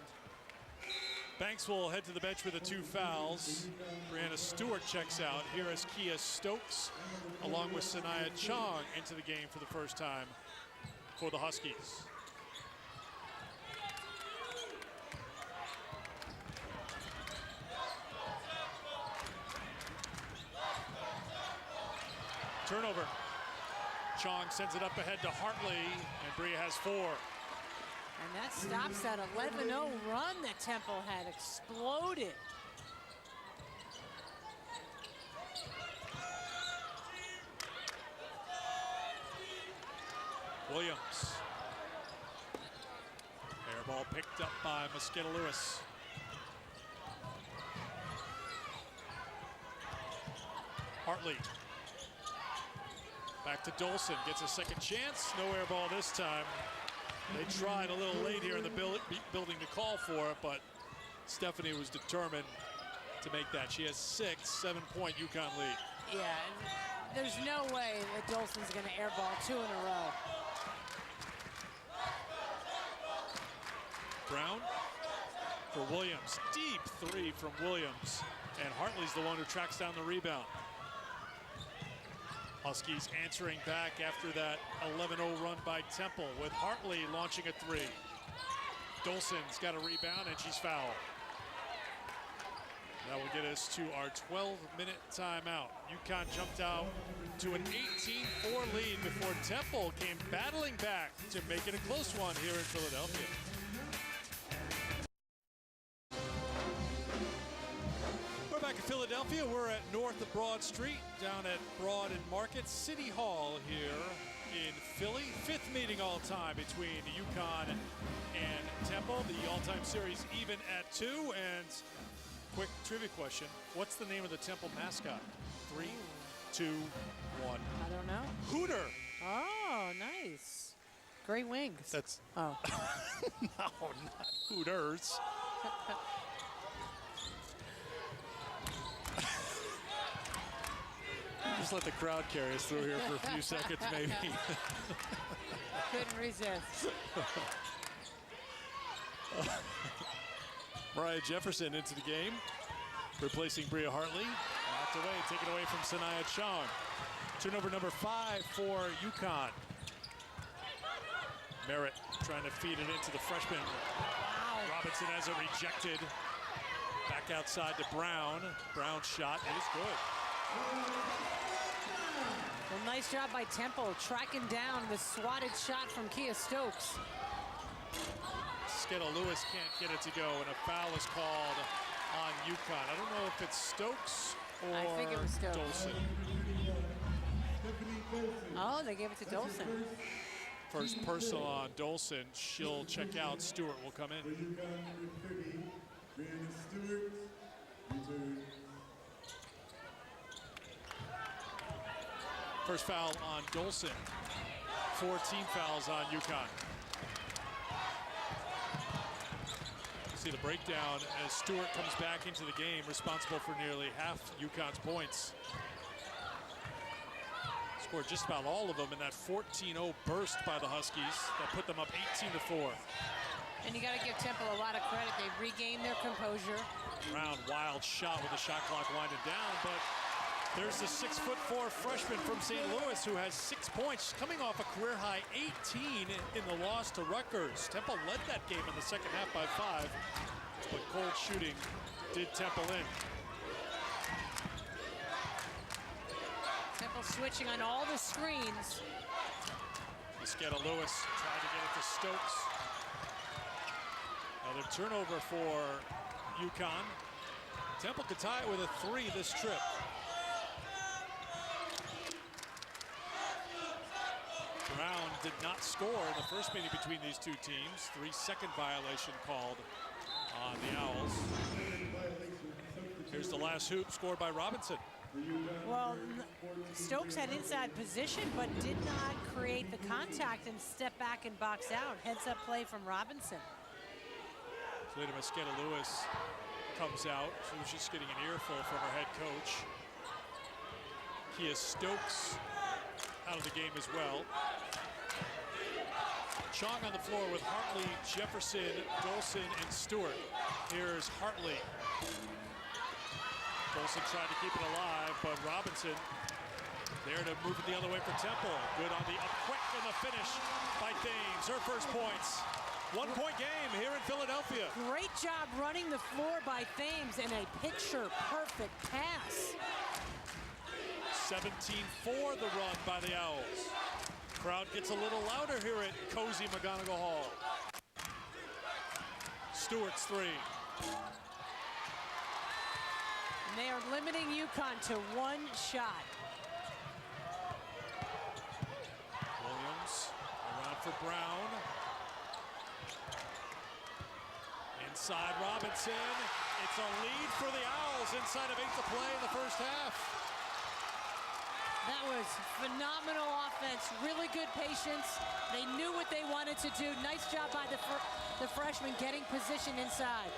Banks will head to the bench with the two fouls. Brianna Stewart checks out. Here is Kia Stokes, along with Sanaya Chong, into the game for the first time for the Huskies. Turnover. Chong sends it up ahead to Hartley, and Bria has four. And that stops that 11-0 run that Temple had exploded. Williams. Air ball picked up by Mosqueda Lewis. Hartley. Back to Dolson, gets a second chance. No air ball this time. They tried a little late here in the building to call for it, but Stephanie was determined to make that. She has 7-point UConn lead. Yeah, there's no way that Dolson's going to airball two in a row. Brown for Williams. Deep three from Williams. And Hartley's the one who tracks down the rebound. Huskies answering back after that 11-0 run by Temple, with Hartley launching a three. Dolson's got a rebound and she's fouled. That will get us to our 12-minute timeout. UConn jumped out to an 18-4 lead before Temple came battling back to make it a close one here in Philadelphia. We're back in Philadelphia. We're at North Broad Street, down at Broad and Market. City Hall here in Philly. Fifth meeting all time between UConn and Temple. The all-time series even at 2. And quick trivia question. What's the name of the Temple mascot? 3, 2, 1. I don't know. Hooter. Oh, nice. Great wings. That's Oh. no, not Hooters. Just let the crowd carry us through here for a few seconds, maybe. Couldn't resist. Mariah Jefferson into the game, replacing Bria Hartley. Knocked away, taken away from Sanaya Chong. Turnover number 5 for UConn. Merritt trying to feed it into the freshman. Wow. Robinson has it rejected. Back outside to Brown. Brown's shot is good. Well, nice job by Temple tracking down the swatted shot from Kia Stokes. Skittle Lewis can't get it to go, and a foul is called on UConn. I don't know if it's Stokes or I think it was Stokes. Dolson. Oh, they gave it to Dolson. First personal on Dolson. She'll check out. Stewart will come in. First foul on Dolson. 4 team fouls on UConn. See the breakdown as Stewart comes back into the game, responsible for nearly half UConn's points. Scored just about all of them in that 14-0 burst by the Huskies that put them up 18-4. And you got to give Temple a lot of credit. They've regained their composure. Brown, wild shot with the shot clock winding down, but there's the 6'4" freshman from St. Louis who has 6 points, coming off a career-high 18 in the loss to Rutgers. Temple led that game in the second half by 5, but cold shooting did Temple in. Temple switching on all the screens. Esqueda Lewis tried to get it to Stokes. Another turnover for UConn. Temple could tie it with a 3 this trip. Brown did not score in the first meeting between these two teams. 3-second violation called on the Owls. Here's the last hoop scored by Robinson. Well, Stokes had inside position, but did not create the contact and step back and box out. Heads up play from Robinson. Later, Esqueda Lewis comes out. She was just getting an earful from her head coach. Kia Stokes out of the game as well. Chong on the floor with Hartley, Jefferson, Dolson, and Stewart. Here's Hartley. Dolson tried to keep it alive, but Robinson there to move it the other way for Temple. Good on the up quick and the finish by Thames. Her first points. 1-point game here in Philadelphia. Great job running the floor by Thames and a picture-perfect pass. 17-4 the run by the Owls. Crowd gets a little louder here at cozy McGonigal Hall. Stewart's 3. And they are limiting UConn to 1 shot. Williams around for Brown. Inside Robinson. It's a lead for the Owls inside of 8 to play in the first half. That was phenomenal offense, really good patience. They knew what they wanted to do. Nice job by the freshman getting position inside.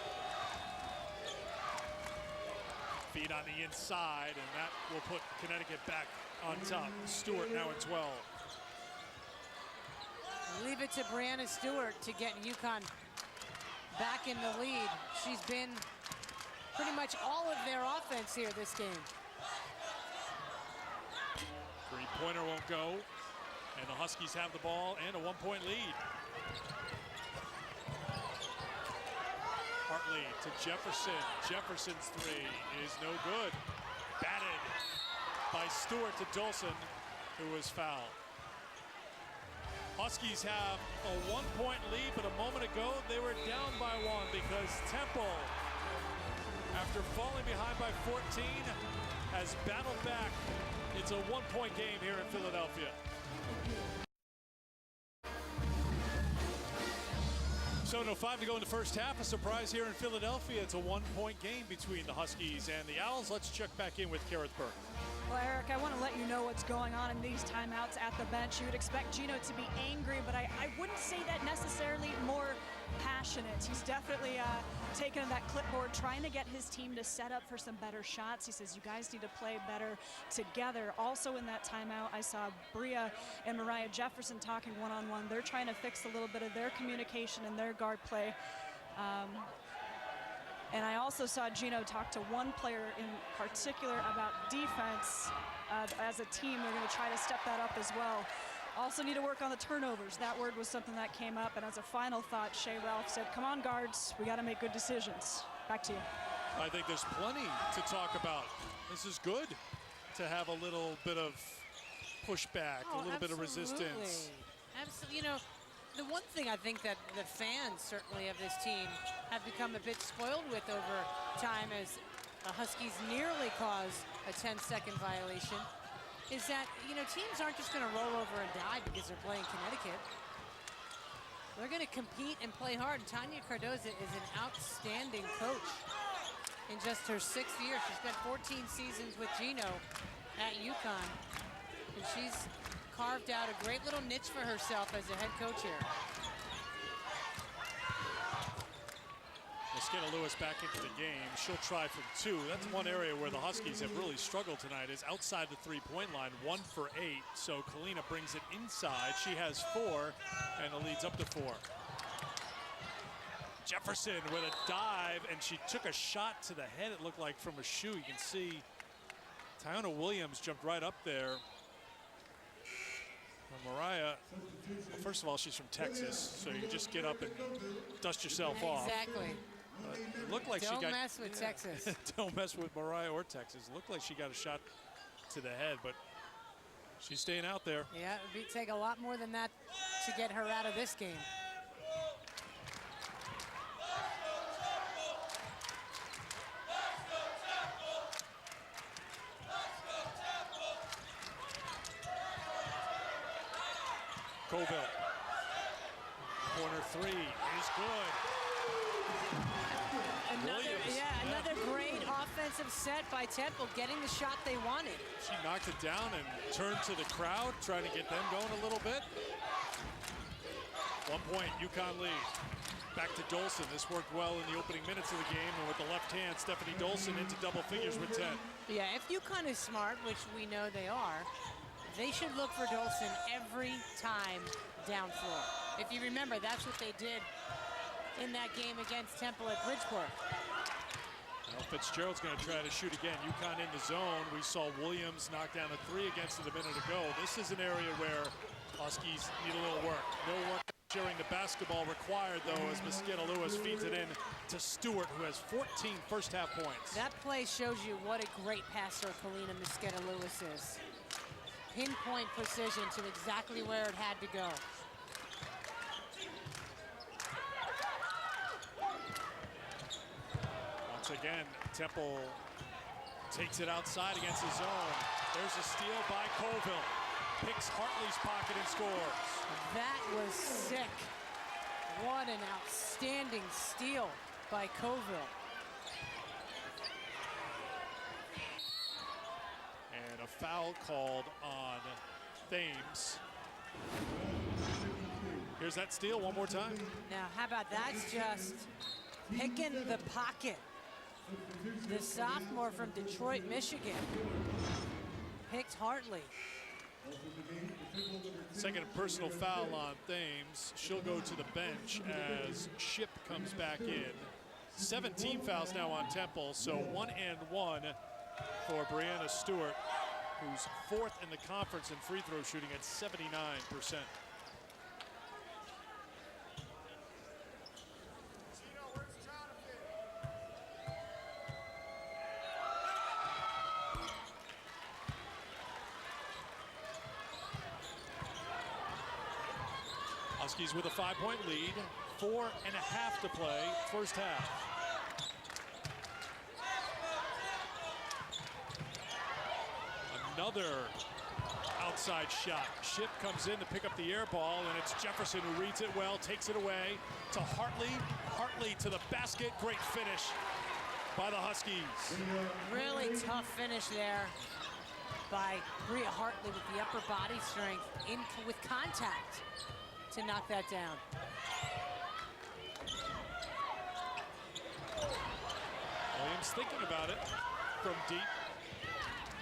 Feed on the inside, and that will put Connecticut back on top. Stewart now at 12. Leave it to Brianna Stewart to get UConn back in the lead. She's been pretty much all of their offense here this game. Three-pointer won't go, and the Huskies have the ball and a 1-point lead. Hartley to Jefferson. Jefferson's 3 is no good. Batted by Stewart to Dolson, who was fouled. Huskies have a 1-point lead, but a moment ago they were down by 1 because Temple, after falling behind by 14, has battled back. It's a 1-point game here in Philadelphia. So no 5 to go in the first half. A surprise here in Philadelphia. It's a 1-point game between the Huskies and the Owls. Let's check back in with Kareth Burke. Well, Eric, I want to let you know what's going on in these timeouts at the bench. You would expect Gino to be angry, but I wouldn't say that necessarily more passionate. He's definitely taking that clipboard, trying to get his team to set up for some better shots. He says, you guys need to play better together. Also in that timeout, I saw Bria and Mariah Jefferson talking one-on-one. They're trying to fix a little bit of their communication and their guard play. And I also saw Gino talk to one player in particular about defense. As a team, they're going to try to step that up as well. Also need to work on the turnovers. That word was something that came up. And as a final thought, Shea Ralph said, come on, guards, we got to make good decisions. Back to you. I think there's plenty to talk about. This is good to have a little bit of pushback, a little bit of resistance. Absolutely. You know, the one thing I think that the fans certainly of this team have become a bit spoiled with over time as the Huskies nearly caused a 10-second violation is that, you know, teams aren't just going to roll over and die because they're playing Connecticut. They're going to compete and play hard. And Tanya Cardoza is an outstanding coach. In just her 6th year, she spent 14 seasons with Gino at UConn. And she's carved out a great little niche for herself as a head coach here. Mosqueda Lewis back into the game. She'll try from 2. That's one area where the Huskies have really struggled tonight, is outside the three-point line, 1 for 8. So Kalina brings it inside. She has 4, and it leads up to 4. Jefferson with a dive, and she took a shot to the head, it looked like, from a shoe. You can see Tiona Williams jumped right up there. Mariah, well, first of all, she's from Texas, so you can just get up and dust yourself off. Exactly. It looked like Don't she got. mess with Texas. Don't mess with Mariah or Texas. It looked like she got a shot to the head, but she's staying out there. Yeah, it would take a lot more than that to get her out of this game. Colville. Corner 3 is good. Another great offensive set by Temple, getting the shot they wanted. She knocked it down and turned to the crowd, trying to get them going a little bit. 1 point, UConn lead. Back to Dolson. This worked well in the opening minutes of the game, and with the left hand, Stephanie Dolson into double figures with 10. Yeah, if UConn is smart, which we know they are, they should look for Dolson every time down floor. If you remember, that's what they did in that game against Temple at Bridgeport. Well, Fitzgerald's going to try to shoot again. UConn in the zone. We saw Williams knock down a 3 against it a minute ago. This is an area where Huskies need a little work. No work sharing the basketball required, though, as Mosqueda Lewis feeds it in to Stewart, who has 14 first-half points. That play shows you what a great passer Kalina Mosqueda Lewis is. Pinpoint precision to exactly where it had to go. Once again, Temple takes it outside against his zone. There's a steal by Colville. Picks Hartley's pocket and scores. That was sick. What an outstanding steal by Colville. And a foul called on Thames. Here's that steal one more time. Now, how about that's just picking the pocket. The sophomore from Detroit, Michigan, picked Hartley. Second personal foul on Thames. She'll go to the bench as Ship comes back in. 17 fouls now on Temple, so 1 and 1 for Brianna Stewart, who's 4th in the conference in free throw shooting at 79%. Huskies with a 5-point lead, 4.5 to play, first half. Another outside shot. Ship comes in to pick up the air ball, and it's Jefferson who reads it well, takes it away to Hartley. Hartley to the basket, great finish by the Huskies. Really tough finish there by Bria Hartley with the upper body strength with contact to knock that down. Williams thinking about it from deep.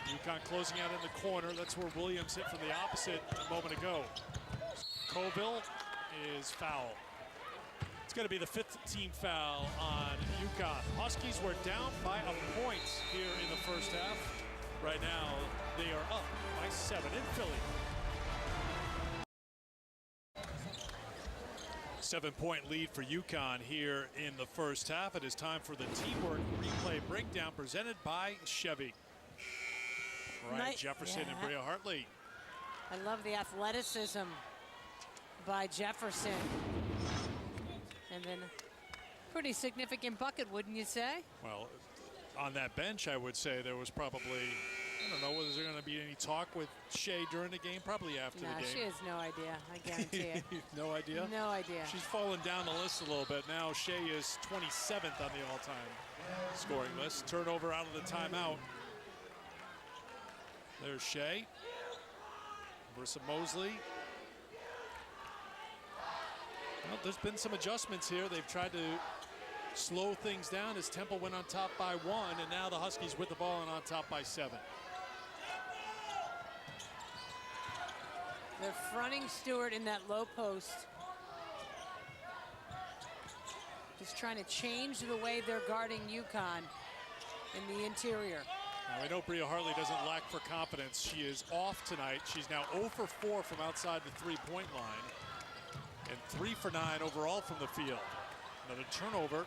UConn closing out in the corner. That's where Williams hit from the opposite a moment ago. Colville is foul. It's going to be the 5th team foul on UConn. Huskies were down by a point here in the first half. Right now, they are up by 7 in Philly. 7-point lead for UConn here in the first half. It is time for the teamwork replay breakdown presented by Chevy. Right, Jefferson and Bria Hartley. I love the athleticism by Jefferson. And then pretty significant bucket, wouldn't you say? Well, on that bench, I would say there was probably, I don't know, was there going to be any talk with Shea during the game? Probably after the game. She has no idea, I guarantee it. No idea? No idea. She's fallen down the list a little bit. Now Shea is 27th on the all-time scoring list. Turnover out of the timeout. There's Shea. Marissa Mosley. Well, there's been some adjustments here. They've tried to slow things down as Temple went on top by 1, and now the Huskies with the ball and on top by 7. They're fronting Stewart in that low post. Just trying to change the way they're guarding UConn in the interior. Now, we know Bria Hartley doesn't lack for confidence. She is off tonight. She's now 0 for 4 from outside the three-point line and 3 for 9 overall from the field. Another turnover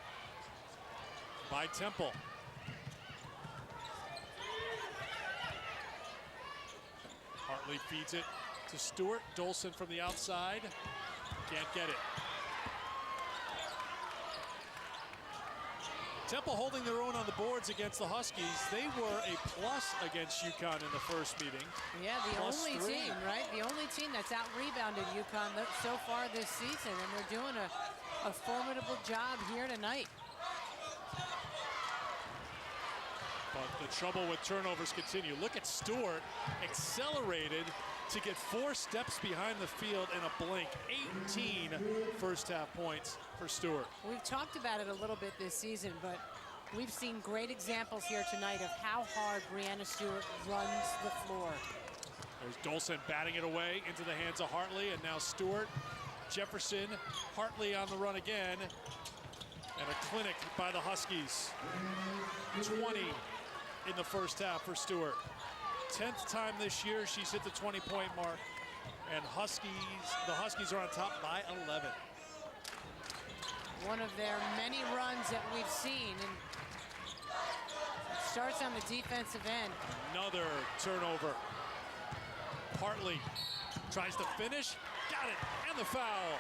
by Temple. Hartley feeds it to Stewart. Dolson from the outside. Can't get it. Temple holding their own on the boards against the Huskies. They were a plus against UConn in the first meeting. Yeah, the Plus only 3. team, right? The only team that's out-rebounded UConn so far this season, and they're doing a formidable job here tonight. But the trouble with turnovers continue. Look at Stewart, accelerated to get 4 steps behind the field in a blink. 18 first half points for Stewart. We've talked about it a little bit this season, but we've seen great examples here tonight of how hard Breanna Stewart runs the floor. There's Dolson batting it away into the hands of Hartley, and now Stewart, Jefferson, Hartley on the run again, and a clinic by the Huskies. 20 in the first half for Stewart. 10th time this year she's hit the 20-point mark, and the Huskies are on top by 11. One of their many runs that we've seen, and it starts on the defensive end. Another turnover. Hartley tries to finish, got it, and the foul.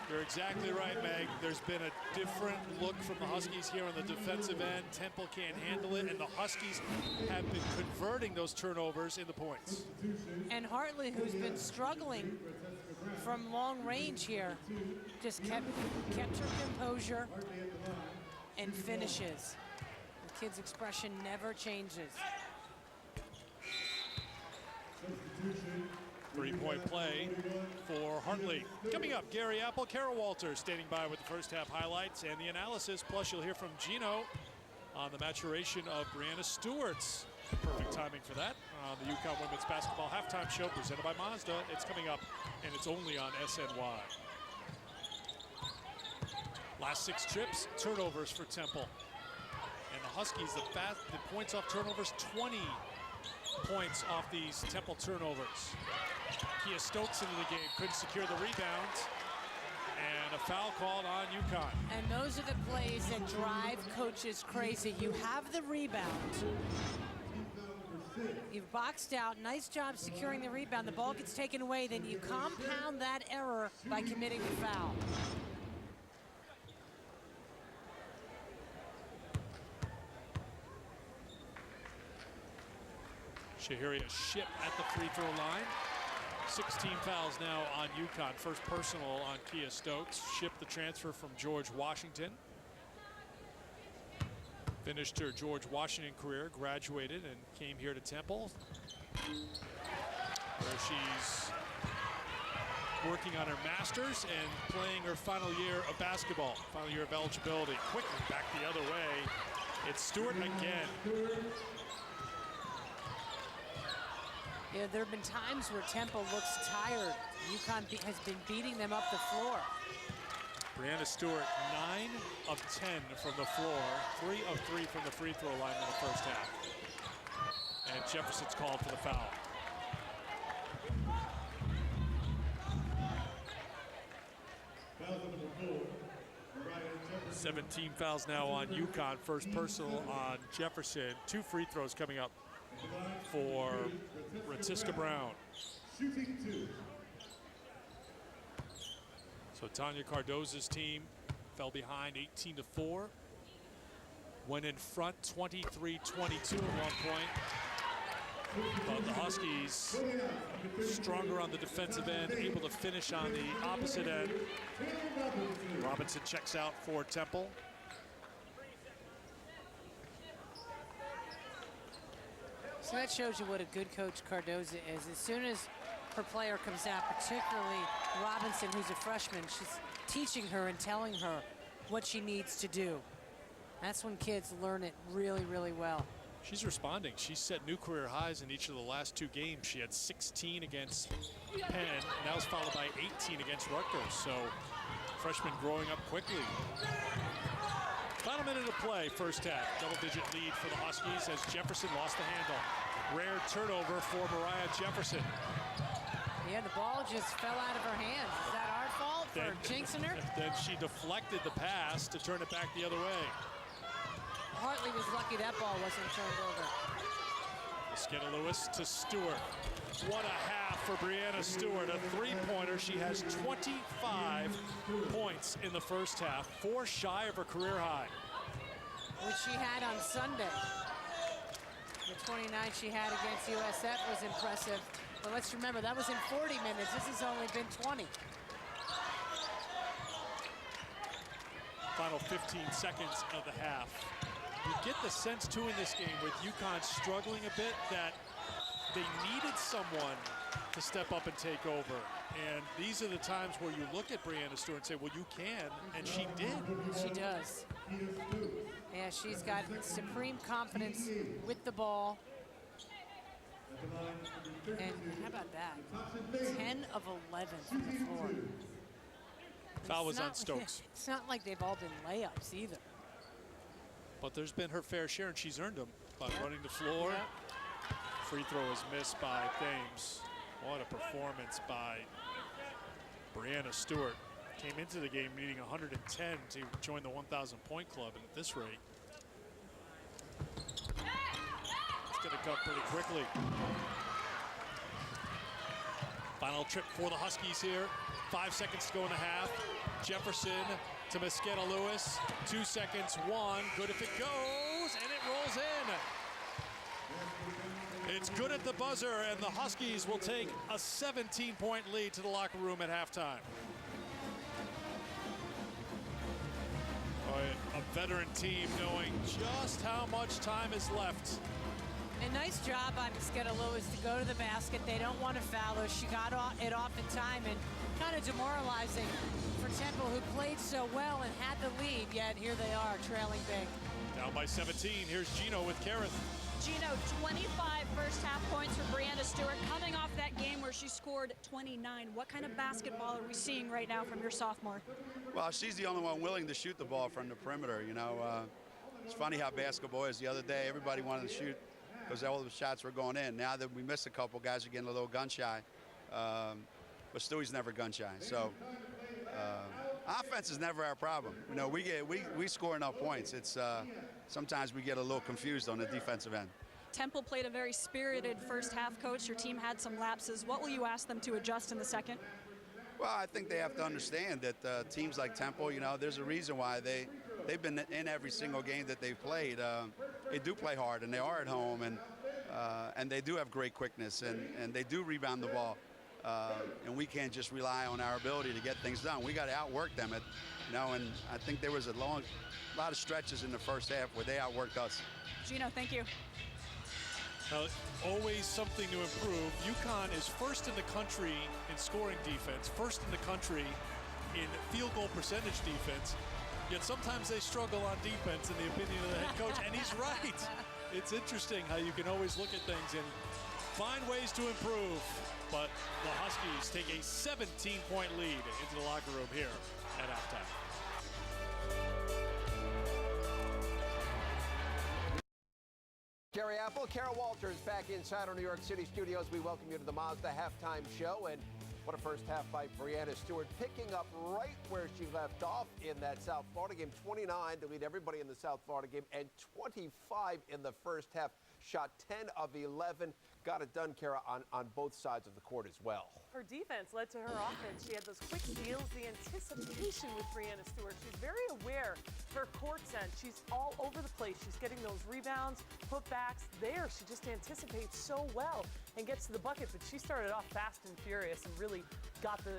You're exactly right, Meg. There's been a different look from the Huskies here on the defensive end. Temple can't handle it, and the Huskies have been converting those turnovers into points. And Hartley, who's been struggling from long range here, just kept her composure and finishes. The kid's expression never changes. Three-point play for Hartley. Coming up, Gary Apple, Kara Walters standing by with the first half highlights and the analysis. Plus, you'll hear from Gino on the maturation of Breanna Stewart's. Perfect timing for that on the UConn Women's Basketball Halftime Show presented by Mazda. It's coming up, and it's only on SNY. Last 6 trips, turnovers for Temple. And the Huskies, the points off turnovers, 20 points off these Temple turnovers. Kia Stokes into the game, couldn't secure the rebound, and a foul called on UConn. And those are the plays that drive coaches crazy. You have the rebound. You've boxed out. Nice job securing the rebound. The ball gets taken away. Then you compound that error by committing the foul. Shahiria Ship at the free throw line. 16 fouls now on UConn. First personal on Kia Stokes. Ship, the transfer from George Washington. Finished her George Washington career, graduated, and came here to Temple, where she's working on her master's and playing her final year of basketball, final year of eligibility. Quickly back the other way. It's Stewart again. Yeah, there have been times where Temple looks tired. UConn has been beating them up the floor. Breanna Stewart, 9 of 10 from the floor, 3 of 3 from the free throw line in the first half. And Jefferson's called for the foul. Foul 17 fouls now on UConn. First personal on Jefferson. 2 free throws coming up for Ratiska Brown. Shooting 2. So Tanya Cardoza's team fell behind 18-4. Went in front 23-22 at one point. But the Huskies stronger on the defensive end, able to finish on the opposite end. Robinson checks out for Temple. So that shows you what a good coach Cardoza is. As soon as her player comes out, particularly Robinson, who's a freshman, she's teaching her and telling her what she needs to do. That's when kids learn it really, really well. She's responding. She's set new career highs in each of the last 2 games. She had 16 against Penn, and that was followed by 18 against Rutgers. So freshman growing up quickly. Final minute of play, first half. Double-digit lead for the Huskies as Jefferson lost the handle. Rare turnover for Mariah Jefferson. Yeah, the ball just fell out of her hands. Is that our fault for jinxing her? Then she deflected the pass to turn it back the other way. Hartley was lucky that ball wasn't turned over. Skidda Lewis to Stewart. What a half for Brianna Stewart. A 3-pointer. She has 25 points in the first half, 4 shy of her career high. Which she had on Sunday. The 29 she had against USF was impressive. But let's remember, that was in 40 minutes. This has only been 20. Final 15 seconds of the half. You get the sense, too, in this game with UConn struggling a bit that they needed someone to step up and take over. And these are the times where you look at Brianna Stewart and say, well, you can, and she did. She does. Yeah, she's got supreme confidence with the ball. And how about that? 10 of 11 from the floor. Foul was on Stokes. It's not like they've all been layups either. But there's been her fair share, and she's earned them by running the floor. Free throw is missed by Thames. What a performance by Brianna Stewart. Came into the game needing 110 to join the 1,000-point club, and at this rate, it's going to come pretty quickly. Final trip for the Huskies here. 5 seconds to go in the half. Jefferson to Skidda Lewis. 2 seconds, 1. Good if it goes, and it rolls in. It's good at the buzzer, and the Huskies will take a 17-point lead to the locker room at halftime. A veteran team knowing just how much time is left. A nice job on Skidda Lewis to go to the basket. They don't want to foul her. She got it off in time, and kind of demoralizing for Temple, who played so well and had the lead, yet here they are trailing big. Down by 17. Here's Gino with Kareth. Gino, 25 first half points for Brianna Stewart, coming off that game where she scored 29. What kind of basketball are we seeing right now from your sophomore? Well, she's the only one willing to shoot the ball from the perimeter. You know, it's funny how basketball is. The other day, everybody wanted to shoot because all the shots were going in. Now that we missed a couple, guys are getting a little gun shy. But Stewie's never gun shy. So offense is never our problem. You know, we score enough points. It's sometimes we get a little confused on the defensive end. Temple played a very spirited first half, Coach. Your team had some lapses. What will you ask them to adjust in the second? Well, I think they have to understand that teams like Temple, you know, there's a reason why they've been in every single game that they've played. They do play hard, and they are at home, and they do have great quickness, and they do rebound the ball. And we can't just rely on our ability to get things done. We got to outwork them, you know. And I think there was a lot of stretches in the first half where they outworked us. Gino, thank you. Always something to improve. UConn is first in the country in scoring defense, first in the country in field goal percentage defense. Yet sometimes they struggle on defense, in the opinion of the head coach, and he's right. It's interesting how you can always look at things and find ways to improve. But the Huskies take a 17-point lead into the locker room here at halftime. Gary Apple, Kara Walters back inside our New York City studios. We welcome you to the Mazda halftime show. And what a first half by Brianna Stewart, picking up right where she left off in that South Florida game. 29 to lead everybody in the South Florida game, and 25 in the first half. Shot 10 of 11. Got it done, Kara, on both sides of the court as well. Her defense led to her offense. She had those quick steals, the anticipation with Brianna Stewart. She's very aware of her court sense. She's all over the place. She's getting those rebounds, putbacks there. She just anticipates so well and gets to the bucket. But she started off fast and furious and really got the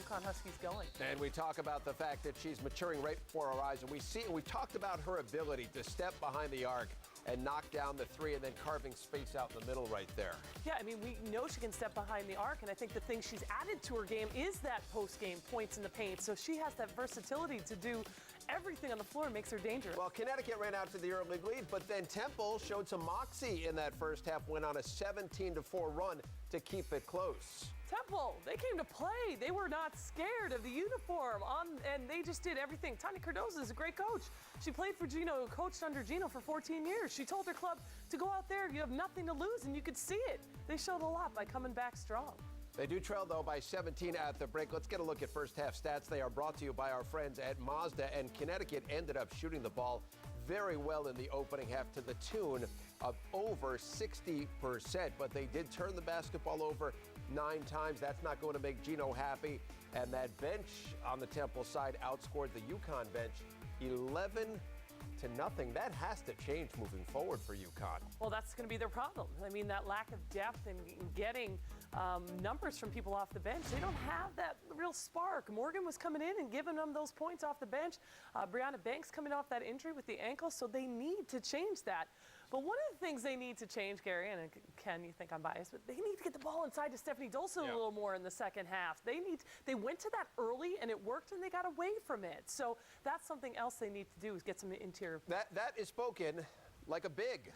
UConn Huskies going. And we talk about the fact that she's maturing right before our eyes. And we talked about her ability to step behind the arc and knock down the three and then carving space out in the middle right there. Yeah, I mean, we know she can step behind the arc, and I think the thing she's added to her game is that post-game points in the paint. So she has that versatility to do everything on the floor and makes her dangerous. Well, Connecticut ran out to the early lead, but then Temple showed some moxie in that first half, went on a 17-4 run to keep it close. Temple, they came to play. They were not scared of the uniform, and they just did everything. Tanya Cardoza is a great coach. She played for Gino, coached under Gino for 14 years. She told her club to go out there, you have nothing to lose, and you could see it. They showed a lot by coming back strong. They do trail, though, by 17 at the break. Let's get a look at first half stats. They are brought to you by our friends at Mazda, and Connecticut ended up shooting the ball very well in the opening half to the tune of over 60%, but they did turn the basketball over 9 times. That's not going to make Gino happy, and that bench on the Temple side outscored the UConn bench 11-0. That has to change moving forward for UConn. Well, that's going to be their problem. I mean, that lack of depth and getting numbers from people off the bench. They don't have that real spark. Morgan was coming in and giving them those points off the bench. Brianna Banks coming off that injury with the ankle, so they need to change that. But one of the things they need to change, Gary, and Ken, you think I'm biased, but they need to get the ball inside to Stephanie Dolson a little more in the second half. They went to that early, and it worked, and they got away from it. So that's something else they need to do is get some interior. That is spoken like a big.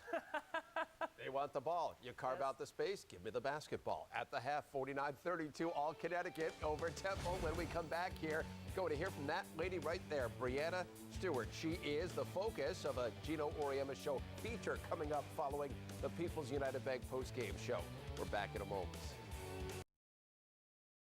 They want the ball. You carve out the space, give me the basketball. At the half, 49-32, all Connecticut over Temple. When we come back here, going to hear from that lady right there, Brianna Stewart. She is the focus of a Gino Auriemma show feature coming up following the People's United Bank postgame show. We're back in a moment.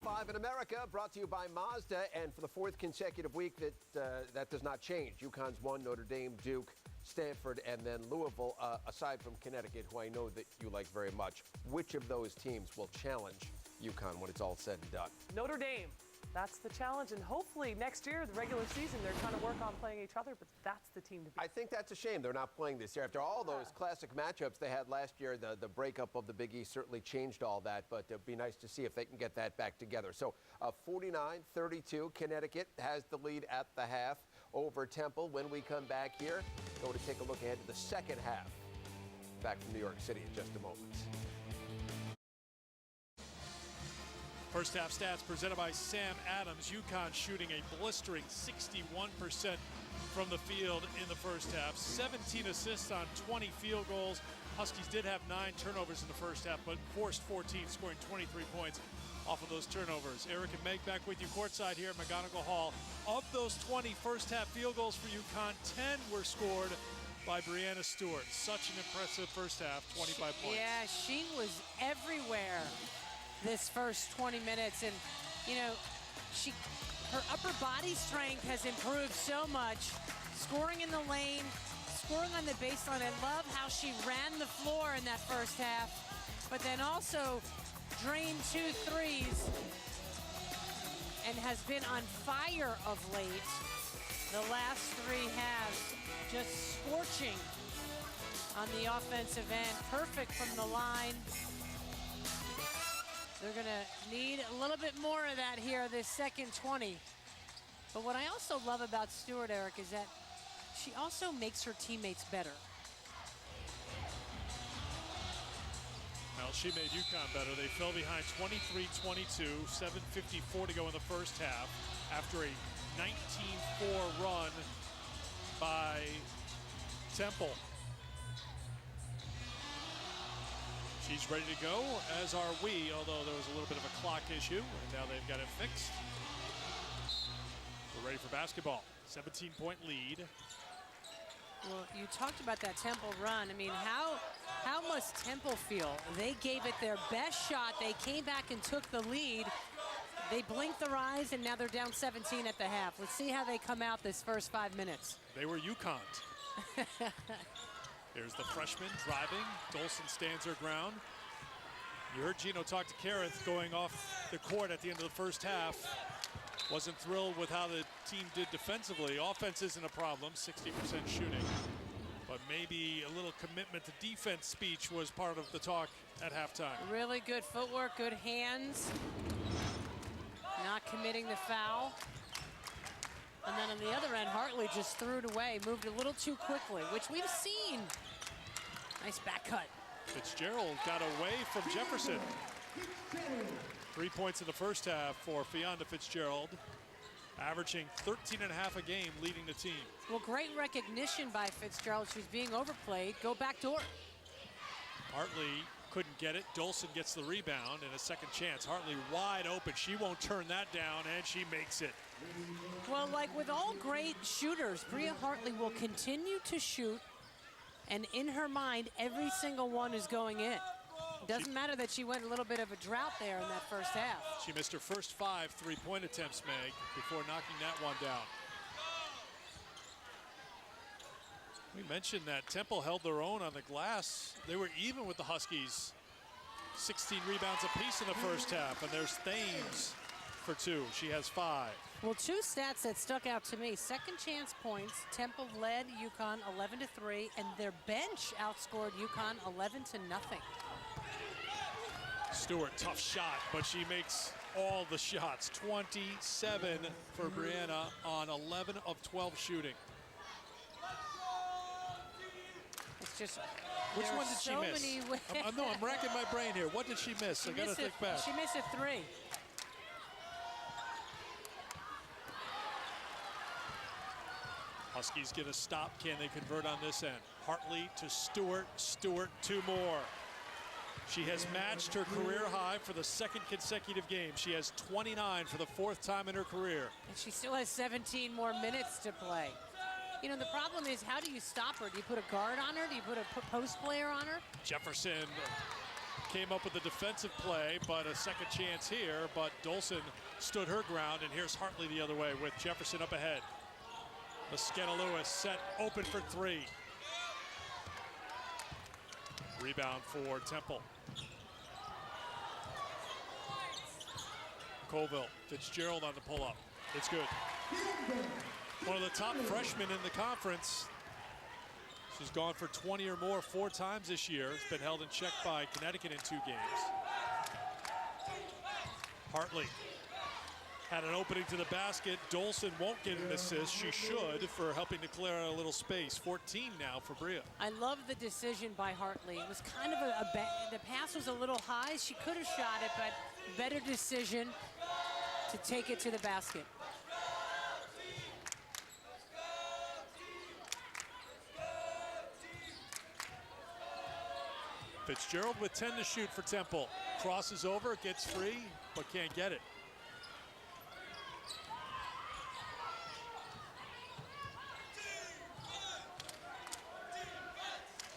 5 in America, brought to you by Mazda, and for the 4th consecutive week, that does not change. UConn's won, Notre Dame, Duke, Stanford, and then Louisville, aside from Connecticut, who I know that you like very much. Which of those teams will challenge UConn when it's all said and done? Notre Dame. That's the challenge, and hopefully next year, the regular season, they're trying to work on playing each other, but that's the team to beat. I think that's a shame they're not playing this year. After all those classic matchups they had last year, the breakup of the Big East certainly changed all that, but it'd be nice to see if they can get that back together. So 49-32, Connecticut has the lead at the half over Temple. When we come back here, go to take a look ahead to the second half. Back from New York City in just a moment. First half stats presented by Sam Adams. UConn shooting a blistering 61% from the field in the first half. 17 assists on 20 field goals. Huskies did have 9 turnovers in the first half, but forced 14, scoring 23 points off of those turnovers. Eric and Meg back with you courtside here at McGonigal Hall. Of those 20 first half field goals for UConn, 10 were scored by Brianna Stewart. Such an impressive first half, 25 points. Yeah, she was everywhere this first 20 minutes, and you know, her upper body strength has improved so much, scoring in the lane, scoring on the baseline. I love how she ran the floor in that first half, but then also drained 2 threes and has been on fire of late. The last 3 halves just scorching on the offensive end, perfect from the line. They're going to need a little bit more of that here this second 20. But what I also love about Stewart, Eric, is that she also makes her teammates better. Well, she made UConn better. They fell behind 23-22, 7:54 to go in the first half after a 19-4 run by Temple. She's ready to go, as are we, although there was a little bit of a clock issue, and now they've got it fixed. We're ready for basketball. 17-point lead. Well, you talked about that Temple run. I mean, how must Temple feel? They gave it their best shot. They came back and took the lead. They blinked their eyes, and now they're down 17 at the half. Let's see how they come out this first 5 minutes. They were UConn. Here's the freshman driving. Dolson stands her ground. You heard Gino talk to Kareth going off the court at the end of the first half. Wasn't thrilled with how the team did defensively. Offense isn't a problem, 60% shooting. But maybe a little commitment to defense speech was part of the talk at halftime. Really good footwork, good hands. Not committing the foul. And then on the other end, Hartley just threw it away, moved a little too quickly, which we've seen Nice back cut. Fitzgerald got away from Jefferson. 3 points in the first half for Fionda Fitzgerald, averaging 13.5 a game, leading the team. Well, great recognition by Fitzgerald. She was being overplayed. Go back door. Hartley couldn't get it. Dolson gets the rebound and a second chance. Hartley wide open. She won't turn that down, and she makes it. Well, like with all great shooters, Bria Hartley will continue to shoot, and in her mind, every single one is going in. Doesn't matter that she went a little bit of a drought there in that first half. She missed her first 5 three-point attempts, Meg, before knocking that one down. We mentioned that Temple held their own on the glass. They were even with the Huskies. 16 rebounds apiece in the first half, and there's Thames for 2. She has 5. Well, 2 stats that stuck out to me. Second chance points, Temple led UConn 11-3, and their bench outscored UConn 11-0. Stewart, tough shot, but she makes all the shots. 27 for Brianna on 11 of 12 shooting. It's just which one did she miss? No, I'm racking my brain here. What did she miss? I gotta think back. She missed a 3. Huskies get a stop. Can they convert on this end? Hartley to Stewart. Stewart, 2 more. She has matched her career high for the 2nd consecutive game. She has 29 for the 4th time in her career. And she still has 17 more minutes to play. You know, the problem is, how do you stop her? Do you put a guard on her? Do you put a post player on her? Jefferson came up with a defensive play, but a second chance here. But Dolson stood her ground, and here's Hartley the other way with Jefferson up ahead. Mosqueda Lewis set open for 3. Rebound for Temple. Colville, Fitzgerald on the pull-up. It's good. One of the top freshmen in the conference. She's gone for 20 or more 4 times this year. It's been held in check by Connecticut in 2 games. Hartley had an opening to the basket. Dolson won't get an assist. She should, for helping to clear out a little space. 14 now for Bria. I love the decision by Hartley. It was kind of the pass was a little high. She could have shot it, but better decision to take it to the basket. Fitzgerald with 10 to shoot for Temple. Crosses over, gets free, but can't get it.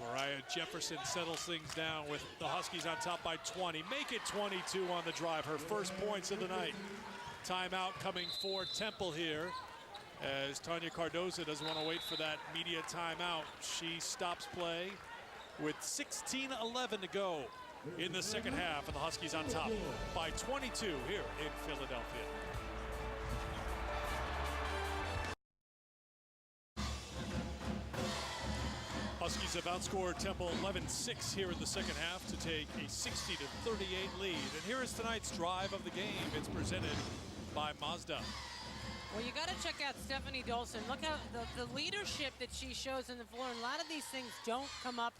Mariah Jefferson settles things down with the Huskies on top by 20. Make it 22 on the drive, her first points of the night. Timeout coming for Temple here, as Tanya Cardoza doesn't want to wait for that media timeout. She stops play with 16:11 to go in the second half, and the Huskies on top by 22 here in Philadelphia. Huskies have outscored Temple 11-6 here in the second half to take a 60-38 lead. And here is tonight's drive of the game. It's presented by Mazda. Well, you got to check out Stephanie Dolson. Look how the leadership that she shows on the floor. And a lot of these things don't come up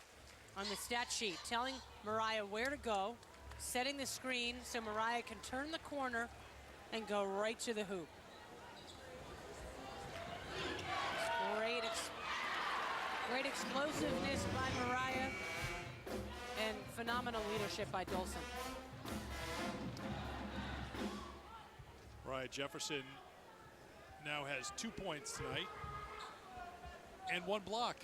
on the stat sheet. Telling Mariah where to go, setting the screen so Mariah can turn the corner and go right to the hoop. Great explosiveness by Mariah and phenomenal leadership by Dolson. Mariah Jefferson now has 2 points tonight and 1 block.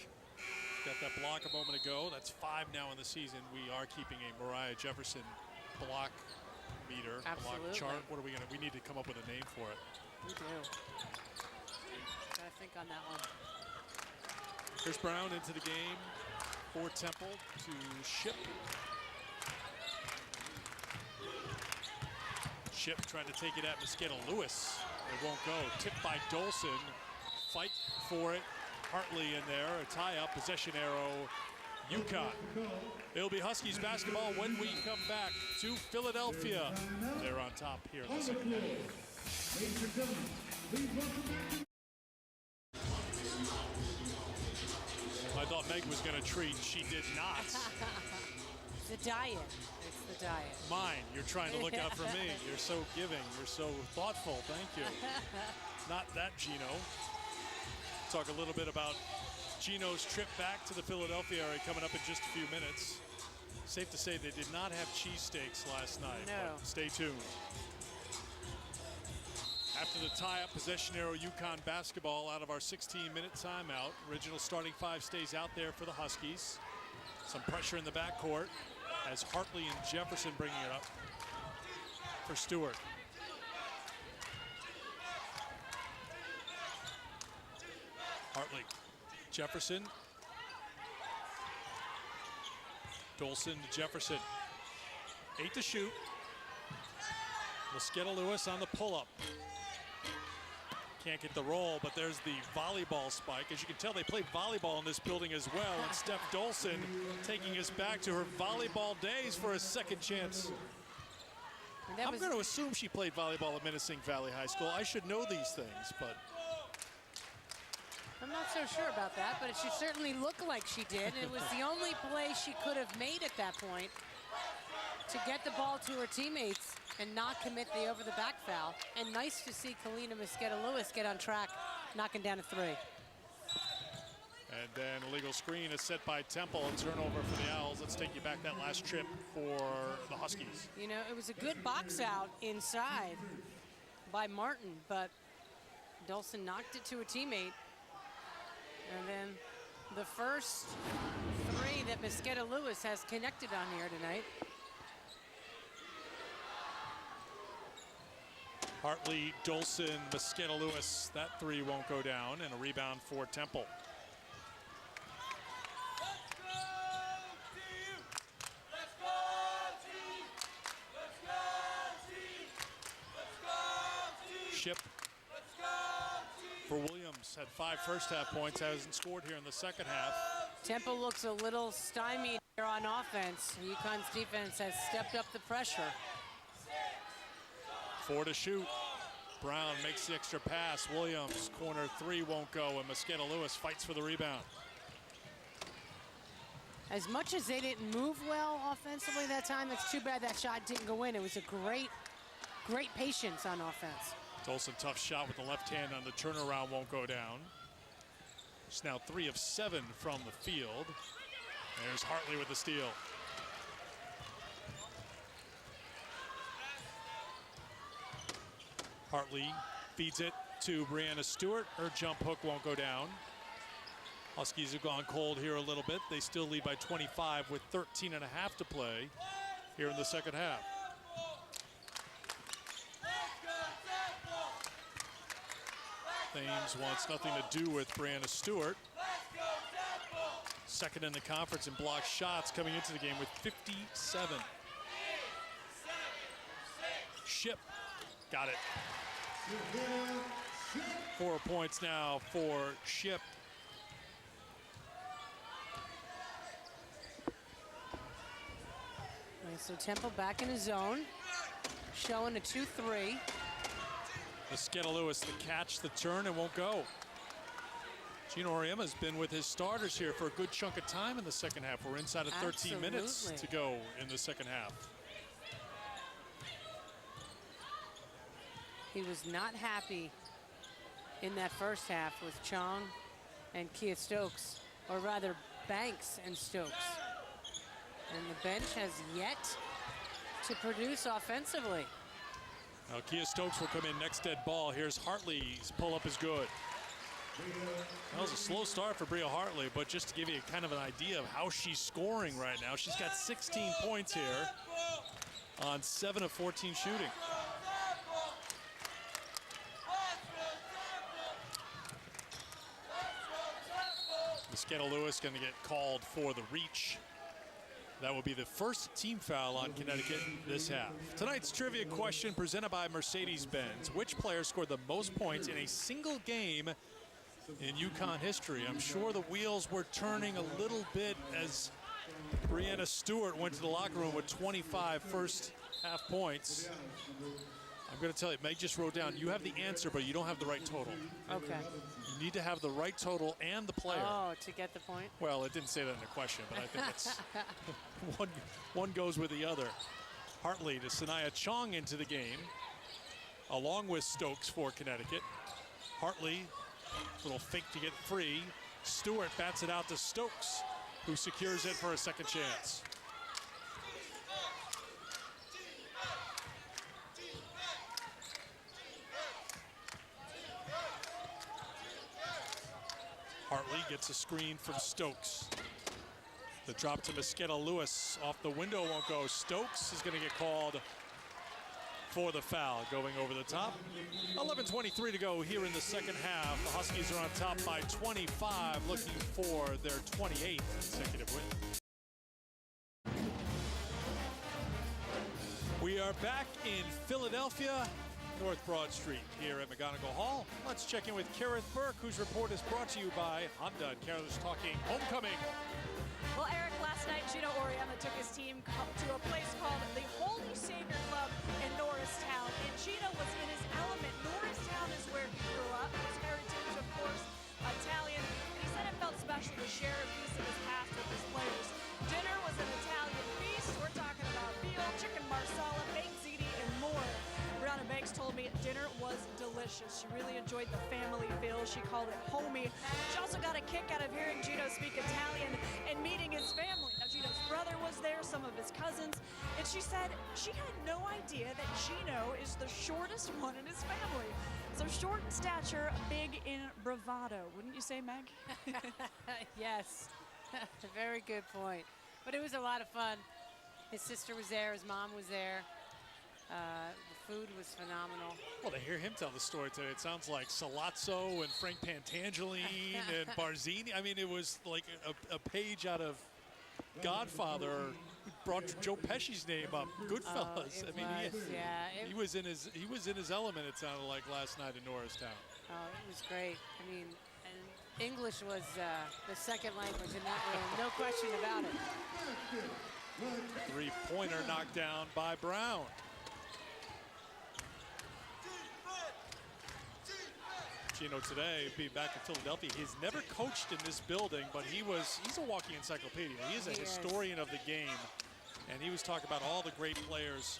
Got that block a moment ago. That's 5 now in the season. We are keeping a Mariah Jefferson block meter, block chart. What are we gonna? We need to come up with a name for it. We do. Gotta think on that one. Here's Brown into the game for Temple to Ship. Ship trying to take it at Mosqueda Lewis. It won't go. Tipped by Dolson. Fight for it. Hartley in there. A tie-up. Possession arrow. UConn. It'll be Huskies basketball when we come back to Philadelphia. They're on top here in the second half. I thought Meg was going to treat. She did not. It's the diet. It's the diet. Mine. You're trying to look out for me. You're so giving. You're so thoughtful. Thank you. Not that Gino. Talk a little bit about Gino's trip back to the Philadelphia area coming up in just a few minutes. Safe to say they did not have cheesesteaks last night. No. But stay tuned. After the tie-up, possession arrow, UConn basketball out of our 16-minute timeout. Original starting five stays out there for the Huskies. Some pressure in the backcourt as Hartley and Jefferson bringing it up for Stewart. Hartley, Jefferson. Dolson to Jefferson. 8 to shoot. Mosqueda Lewis on the pull-up. Can't get the roll, but there's the volleyball spike. As you can tell, they play volleyball in this building as well. And Steph Dolson taking us back to her volleyball days for a second chance. I'm going to assume she played volleyball at Menacing Valley High School. I should know these things, but I'm not so sure about that, but she certainly looked like she did. It was the only play she could have made at that point to get the ball to her teammates and not commit the over-the-back foul. And nice to see Kalina Mosqueda Lewis get on track, knocking down a three. And then a legal screen is set by Temple, and turnover for the Owls. Let's take you back that last trip for the Huskies. You know, it was a good box out inside by Martin, but Dolson knocked it to a teammate. And then the first three that Mosqueda Lewis has connected on here tonight. Hartley, Dolson, Mosqueda Lewis. That three won't go down, and a rebound for Temple. Ship for Williams had 5 first-half points, hasn't scored here in the second half. Temple looks a little stymied here on offense. UConn's defense has stepped up the pressure. 4 to shoot. Brown makes the extra pass. Williams, corner three won't go, and Mosqueda Lewis fights for the rebound. As much as they didn't move well offensively that time, it's too bad that shot didn't go in. It was a great patience on offense. Dolson, tough shot with the left hand on the turnaround, won't go down. It's now 3 of 7 from the field. There's Hartley with the steal. Hartley feeds it to Brianna Stewart. Her jump hook won't go down. Huskies have gone cold here a little bit. They still lead by 25 with 13 and a half to play here in the second half. Thames wants nothing to do with Brianna Stewart. Second in the conference in block shots coming into the game with 57. Ship got it. 4 points now for Ship. Right, so Temple back in his zone, showing a 2-3. Mosqueda Lewis, the catch, the turn, and won't go. Gino Auriemma has been with his starters here for a good chunk of time in the second half. We're inside of 13 minutes to go in the second half. He was not happy in that first half with Chong and Kia Stokes, or rather Banks and Stokes. And the bench has yet to produce offensively. Now Kia Stokes will come in next dead ball. Here's Hartley's pull-up is good. That was a slow start for Bria Hartley, but just to give you kind of an idea of how she's scoring right now, she's got 16 points here on 7 of 14 shooting. Mosqueda Lewis going to get called for the reach. That will be the first team foul on Connecticut this half. Tonight's trivia question presented by Mercedes-Benz. Which player scored the most points in a single game in UConn history? I'm sure the wheels were turning a little bit as Brianna Stewart went to the locker room with 25 first half points. I'm going to tell you, Meg just wrote down, you have the answer, but you don't have the right total. Okay. You need to have the right total and the player. Oh, to get the point? Well, it didn't say that in the question, but I think it's one goes with the other. Hartley to Sanaya Chong into the game, along with Stokes for Connecticut. Hartley, little fake to get free. Stewart bats it out to Stokes, who secures it for a second chance. Hartley gets a screen from Stokes. The drop to Mosqueda Lewis off the window won't go. Stokes is going to get called for the foul, going over the top. 11:23 to go here in the second half. The Huskies are on top by 25, looking for their 28th consecutive win. We are back in Philadelphia, North Broad Street here at McGonigal Hall. Let's check in with Kareth Burke, whose report is brought to you by Honda. And Kareth's talking homecoming. Well, Eric, last night Gino Oriana took his team to a place called the Holy Savior Club in Norristown, and Gino was in his element. Norristown is where he grew up. His heritage, of course, Italian, and he said it felt special to share a piece of his past with his players. Dinner was an Italian feast. We're talking about veal, chicken marsala, baked ziti, and more. Brianna Banks told me dinner was delicious. She really enjoyed the family feel. She called it homey. She also got a kick out of hearing Gino speak Italian and meeting his family. Now, Gino's brother was there, some of his cousins, and she said she had no idea that Gino is the shortest one in his family. So short in stature, big in bravado. Wouldn't you say, Meg? Yes. Very good point. But it was a lot of fun. His sister was there. His mom was there. The food was phenomenal. Well, to hear him tell the story today, it sounds like Salazzo and Frank Pantangeline and Barzini. I mean, it was like a page out of Godfather. Brought Joe Pesci's name up. Goodfellas. I mean, he was in his element. It sounded like last night in Norristown. Oh, it was great. I mean, and English was the second language in that room. No question about it. Three-pointer knocked down by Brown. Gino today, being back in Philadelphia, he's never coached in this building, but he's a walking encyclopedia. He is a historian of the game, and he was talking about all the great players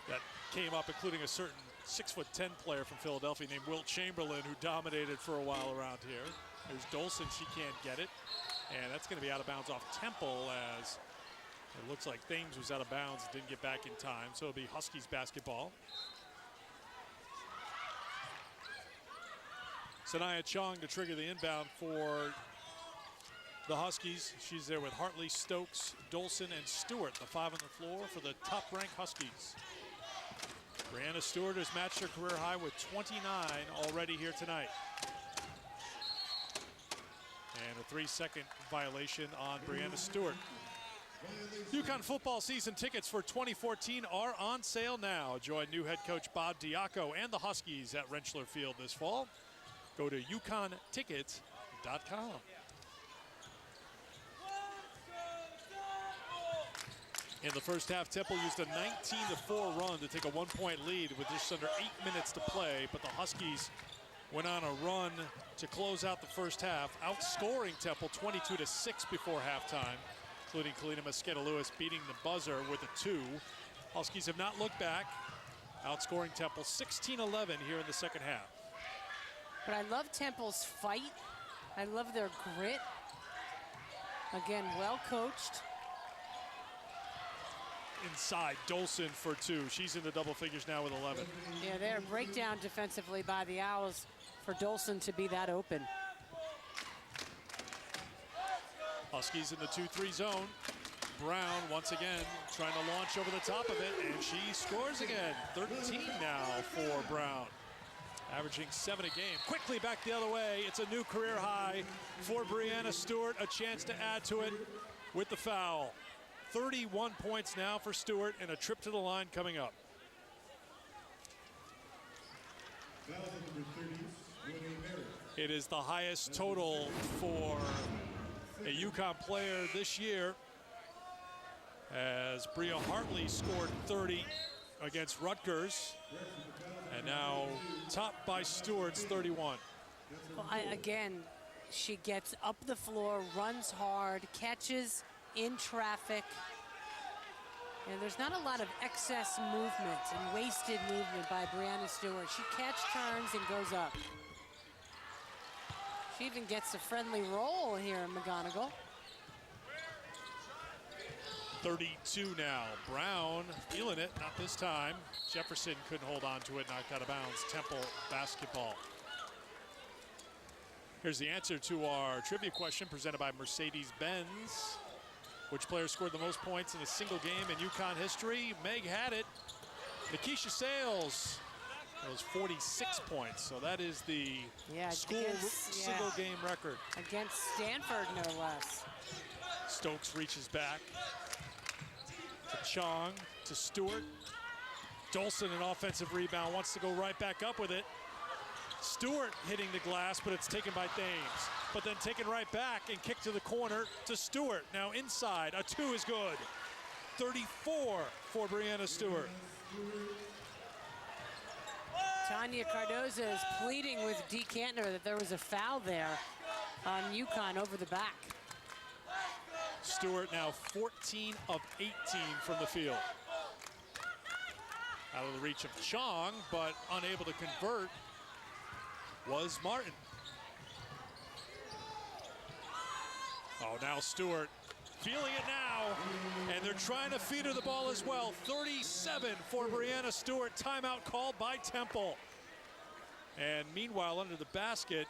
that came up, including a certain 6'10" player from Philadelphia named Wilt Chamberlain, who dominated for a while around here. There's Dolson, she can't get it, and that's going to be out of bounds off Temple, as it looks like Thames was out of bounds and didn't get back in time, so it'll be Huskies basketball. Sanaya Chong to trigger the inbound for the Huskies. She's there with Hartley, Stokes, Dolson, and Stewart, the five on the floor for the top-ranked Huskies. Brianna Stewart has matched her career high with 29 already here tonight. And a 3-second violation on Brianna Stewart. UConn football season tickets for 2014 are on sale now. Join new head coach Bob Diaco and the Huskies at Rentschler Field this fall. Go to UConnTickets.com. In the first half, Temple used a 19-4 run to take a 1-point lead with just under 8 minutes to play, but the Huskies went on a run to close out the first half, outscoring Temple 22-6 before halftime, including Kalina Mosqueda-Lewis beating the buzzer with a 2. Huskies have not looked back, outscoring Temple 16-11 here in the second half. But I love Temple's fight. I love their grit. Again, well coached. Inside, Dolson for 2. She's in the double figures now with 11. Yeah, they're a breakdown defensively by the Owls for Dolson to be that open. Huskies in the 2-3 zone. Brown once again trying to launch over the top of it, and she scores again. 13 now for Brown. Averaging 7 a game. Quickly back the other way. It's a new career high for Brianna Stewart. A chance to add to it with the foul. 31 points now for Stewart, and a trip to the line coming up. It is the highest total for a UConn player this year, as Bria Hartley scored 30 against Rutgers. And now topped by Stewart's 31. Well, again, she gets up the floor, runs hard, catches in traffic. And there's not a lot of excess movement and wasted movement by Brianna Stewart. She turns and goes up. She even gets a friendly roll here in McGonigal. 32 now. Brown feeling it, not this time. Jefferson couldn't hold on to it, knocked out of bounds. Temple basketball. Here's the answer to our trivia question presented by Mercedes-Benz. Which player scored the most points in a single game in UConn history? Meg had it. Nikisha Sales. That was 46 points, so that is the school single game record. Against Stanford, no less. Stokes reaches back to Chong, to Stewart. Dolson, an offensive rebound, wants to go right back up with it. Stewart hitting the glass, but it's taken by Thames. But then taken right back and kicked to the corner to Stewart. Now inside, a 2 is good. 34 for Brianna Stewart. Tanya Cardoza is pleading with Dee Cantner that there was a foul there on UConn over the back. Stewart now 14 of 18 from the field. Out of the reach of Chong, but unable to convert was Martin. Oh, now Stewart feeling it now, and they're trying to feed her the ball as well. 37 for Brianna Stewart. Timeout called by Temple. And meanwhile, under the basket,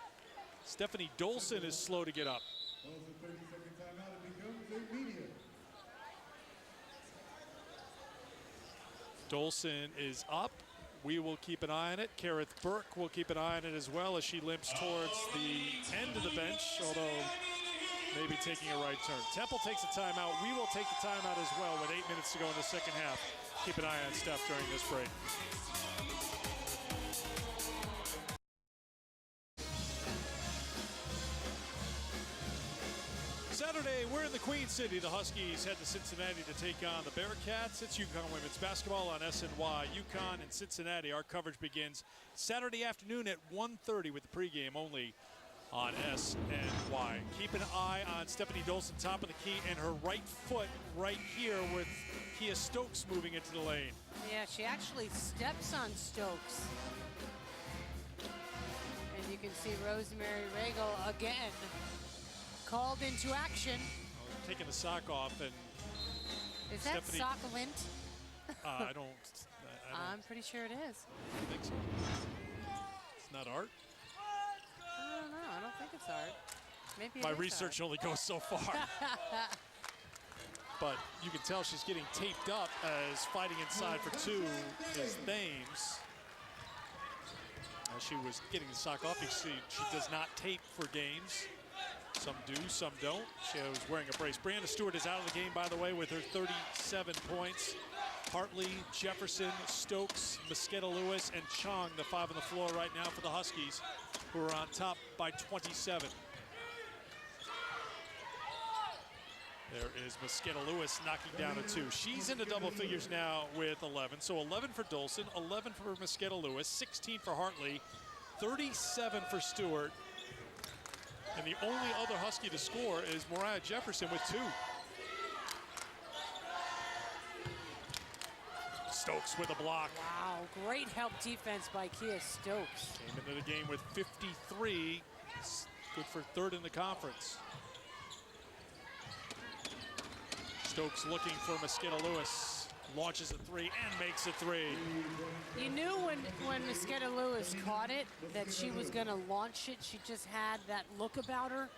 Stephanie Dolson is slow to get up. Dolson is up. We will keep an eye on it. Kareth Burke will keep an eye on it as well as she limps towards the end of the bench, although maybe taking a right turn. Temple takes a timeout. We will take the timeout as well with 8 minutes to go in the second half. Keep an eye on Steph during this break. Saturday, we're in the Queen City. The Huskies head to Cincinnati to take on the Bearcats. It's UConn women's basketball on SNY. UConn and Cincinnati. Our coverage begins Saturday afternoon at 1:30 with the pregame only on SNY. Keep an eye on Stephanie Dolson, top of the key, and her right foot right here with Kia Stokes moving into the lane. Yeah, she actually steps on Stokes. And you can see Rosemary Regal again called into action. Taking the sock off, and is that Stephanie, sock lint? I don't. I'm pretty sure it is. I think so. It's not art. I don't know. I don't think it's art. Maybe my research only goes so far. But you can tell she's getting taped up as fighting inside for two is Thames. As she was getting the sock off, you see she does not tape for games. Some do, some don't. She was wearing a brace. Brianna Stewart is out of the game, by the way, with her 37 points. Hartley, Jefferson, Stokes, Mosqueda Lewis, and Chong, the 5 on the floor right now for the Huskies, who are on top by 27. There is Mosqueda Lewis knocking down a 2. She's into double figures now with 11. So 11 for Dolson, 11 for Mosqueda Lewis, 16 for Hartley, 37 for Stewart. And the only other Husky to score is Moriah Jefferson with 2. Stokes with a block. Wow, great help defense by Kia Stokes. Came into the game with 53. Good for 3rd in the conference. Stokes looking for Mosqueda Lewis. Launches a 3 and makes a 3. You knew when Mosqueda Lewis caught it that she was going to launch it. She just had that look about her.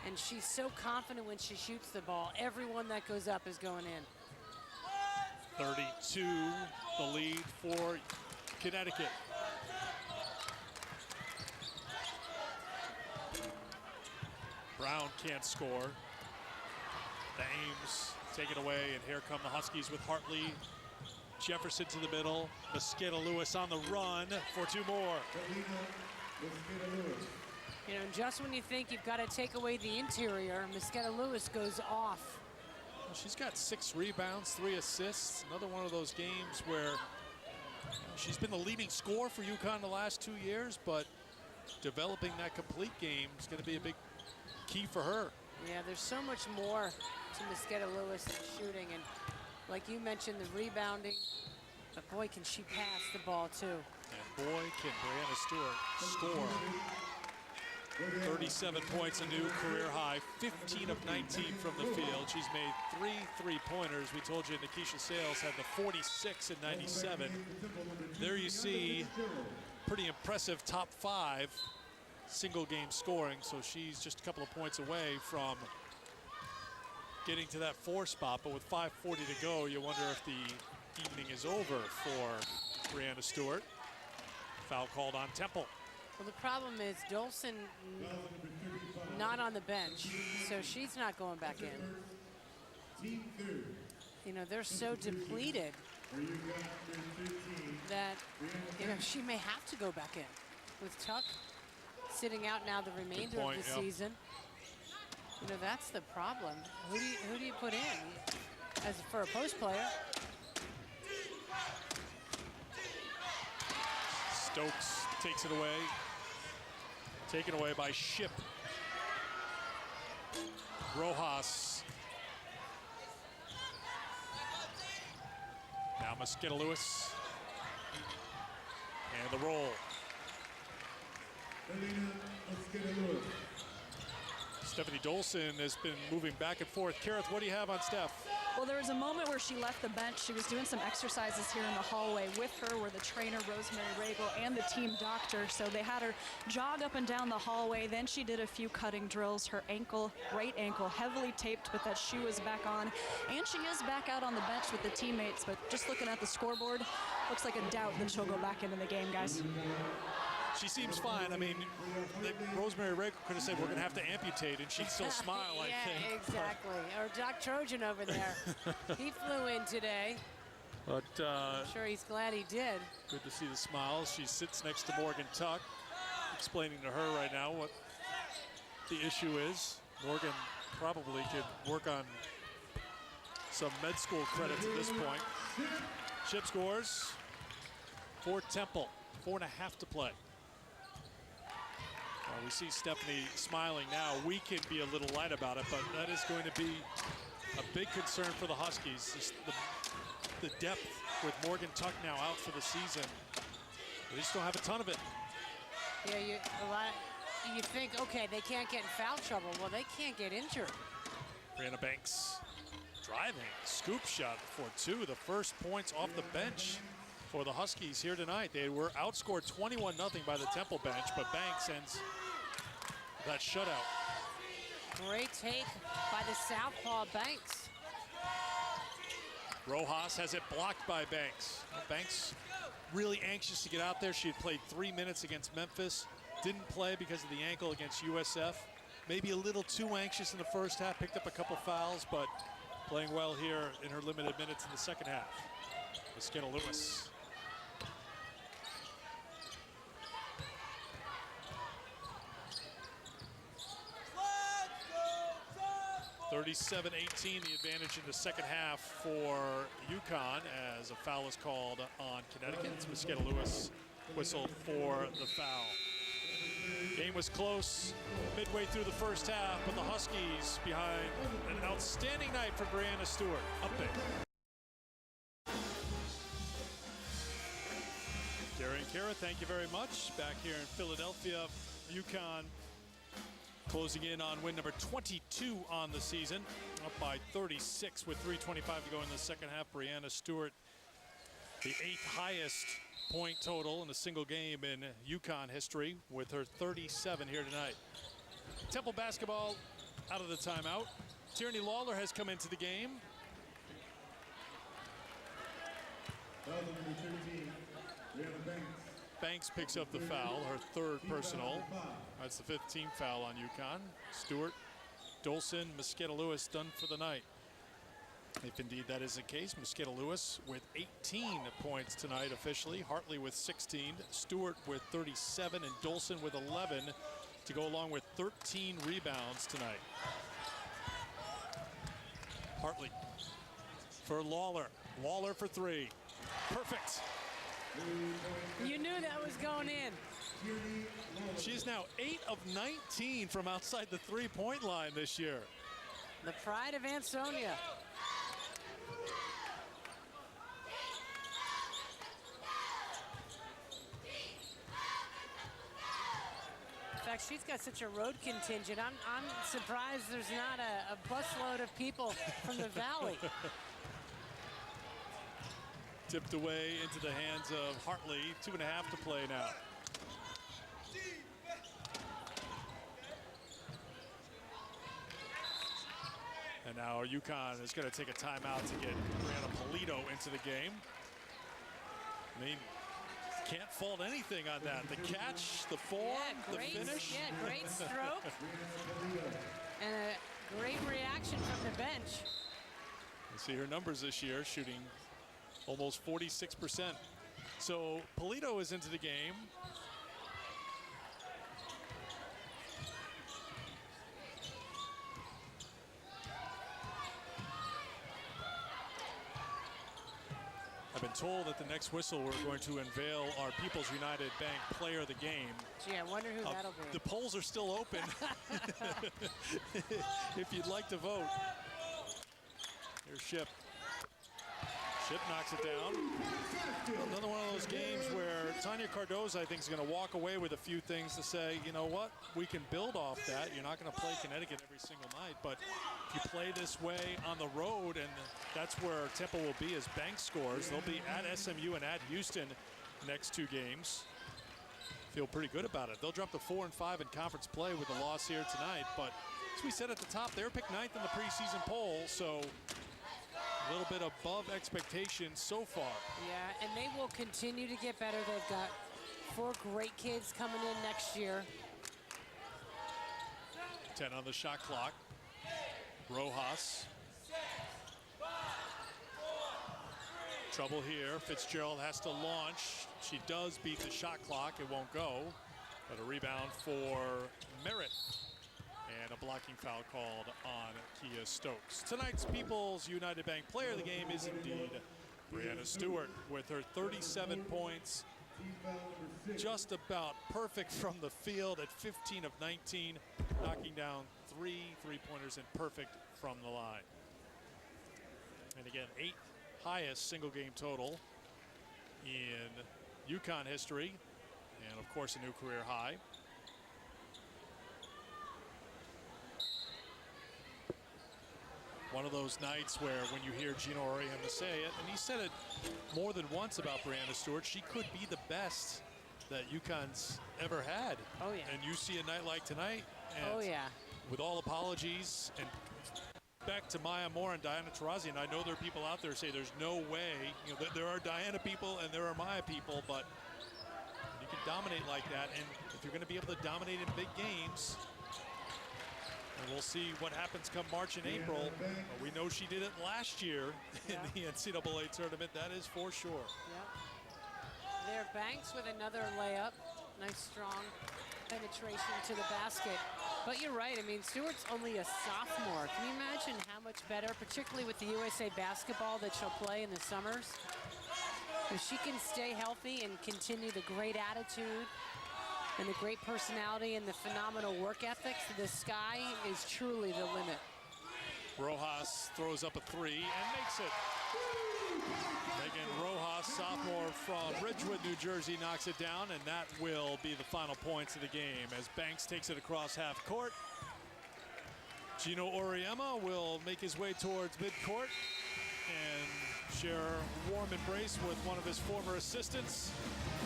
And she's so confident when she shoots the ball. Everyone that goes up is going in. 32, the lead for Connecticut. Brown can't score. Thames take it away, and here come the Huskies with Hartley. Jefferson to the middle. Mosqueda Lewis on the run for 2 more. You know, just when you think you've got to take away the interior, Mosqueda Lewis goes off Well, she's got 6 rebounds, 3 assists. Another one of those games where she's been the leading scorer for UConn the last 2 years, but developing that complete game is going to be a big key for her. Yeah, there's so much more to Mosqueda Lewis than shooting, and like you mentioned, the rebounding, but boy, can she pass the ball too. And boy, can Brianna Stewart score. 37 points, a new career high, 15 of 19 from the field. She's made 3 three-pointers. We told you Nikisha Sales had the 46 in 97. There you see pretty impressive top 5 single game scoring. So she's just a couple of points away from getting to that 4 spot. But with 5:40 to go, you wonder if the evening is over for Brianna Stewart. Foul called on Temple. Well, the problem is Dolson not on the bench, so she's not going back in. You know, they're so depleted that, you know, she may have to go back in. With Tuck sitting out now the remainder of the season, you know, that's the problem. Who do you put in as for a post player? Stokes takes it away. Taken away by Ship. Rojas. Now Mosqueda Lewis. And the roll. Stephanie Dolson has been moving back and forth. Kareth, what do you have on Steph? Well, there was a moment where she left the bench. She was doing some exercises here in the hallway. With her were the trainer, Rosemary Regal, and the team doctor. So they had her jog up and down the hallway. Then she did a few cutting drills. Her ankle, right ankle, heavily taped, but that shoe is back on. And she is back out on the bench with the teammates. But just looking at the scoreboard, looks like a doubt that she'll go back into the game, guys. She seems fine. I mean, Rosemary Regal could have said we're going to have to amputate, and she'd still smile, I think. Yeah, exactly. Or Doc Trojan over there. He flew in today. But I'm sure he's glad he did. Good to see the smiles. She sits next to Morgan Tuck, explaining to her right now what the issue is. Morgan probably could work on some med school credits at this point. Ship scores for Temple. 4.5 to play. We see Stephanie smiling now. We can be a little light about it, but that is going to be a big concern for the Huskies. Just the depth with Morgan Tuck now out for the season. They just don't have a ton of it. Yeah, you think, okay, they can't get in foul trouble. Well, they can't get injured. Brianna Banks driving, scoop shot for 2. The first points off the bench for the Huskies here tonight. They were outscored 21-0 by the Temple bench, but Banks ends that shutout. Great take by the southpaw Banks. Rojas has it blocked by Banks. Banks really anxious to get out there. She had played 3 minutes against Memphis. Didn't play because of the ankle against USF. Maybe a little too anxious in the first half. Picked up a couple fouls, but playing well here in her limited minutes in the second half. Mosqueda Lewis. 37-18, the advantage in the second half for UConn as a foul is called on Connecticut. It's Mosqueda Lewis whistled for the foul. Game was close midway through the first half, but the Huskies behind an outstanding night for Brianna Stewart. Up big. Gary and Kara, thank you very much. Back here in Philadelphia, UConn closing in on win number 22 on the season, up by 36 with 3:25 to go in the second half. Brianna Stewart, the 8th highest point total in a single game in UConn history with her 37 here tonight. Temple basketball out of the timeout. Tierney Lawler has come into the game. Banks picks up the foul, her 3rd personal. That's the 5th team foul on UConn. Stewart, Dolson, Mosqueda Lewis done for the night. If indeed that is the case, Mosqueda Lewis with 18 points tonight officially. Hartley with 16, Stewart with 37, and Dolson with 11 to go along with 13 rebounds tonight. Hartley for Lawler. Lawler for three. Perfect. You knew that was going in. She's now 8 of 19 from outside the three-point line this year. The pride of Ansonia. In fact, she's got such a road contingent. I'm surprised there's not a busload of people from the Valley. Tipped away into the hands of Hartley. 2.5 to play now. And now UConn is going to take a timeout to get Brianna Polito into the game. I mean, can't fault anything on that. The catch, the form, the finish. Yeah, great stroke. And a great reaction from the bench. You see her numbers this year, shooting almost 46%. So Polito is into the game. I've been told that the next whistle we're going to unveil our People's United Bank player of the game. Gee, I wonder who that'll be. The polls are still open if you'd like to vote. Here's Ship. Ship knocks it down. Another one of those games where Tanya Cardoza, I think, is going to walk away with a few things to say, you know what, we can build off that. You're not going to play Connecticut every single night, but if you play this way on the road, and that's where Temple will be as Bank scores. They'll be at SMU and at Houston next 2 games. Feel pretty good about it. They'll drop to 4 and 5 in conference play with a loss here tonight, but as we said at the top, they were picked 9th in the preseason poll, so a little bit above expectations so far. Yeah, and they will continue to get better. They've got 4 great kids coming in next year. 10 on the shot clock. Rojas. Trouble here. Fitzgerald has to launch. She does beat the shot clock. It won't go. But a rebound for Merritt. And a blocking foul called on Kia Stokes. Tonight's People's United Bank player of the game is indeed Brianna Stewart with her 37 points. Just about perfect from the field at 15 of 19, knocking down 3 three-pointers and perfect from the line. And again, 8th highest single game total in UConn history, and of course a new career high. One of those nights where when you hear Gino Auriemma say it, and he said it more than once about Brianna Stewart, she could be the best that UConn's ever had. Oh, yeah. And you see a night like tonight, and Oh, yeah. with all apologies, and back to Maya Moore and Diana Taurasi, and I know there are people out there who say there's no way, you know, there are Diana people and there are Maya people, but you can dominate like that, and if you're going to be able to dominate in big games, and we'll see what happens come March and April. We know she did it last year in the NCAA tournament, that is for sure. Yeah. There, Banks with another layup. Nice, strong penetration to the basket. But you're right, I mean, Stewart's only a sophomore. Can you imagine how much better, particularly with the USA basketball that she'll play in the summers? If she can stay healthy and continue the great attitude and the great personality and the phenomenal work ethics, the sky is truly the limit. Rojas throws up a 3 and makes it. Megan Rojas, sophomore from Ridgewood, New Jersey, knocks it down, and that will be the final points of the game as Banks takes it across half court. Gino Auriemma will make his way towards midcourt and share a warm embrace with one of his former assistants.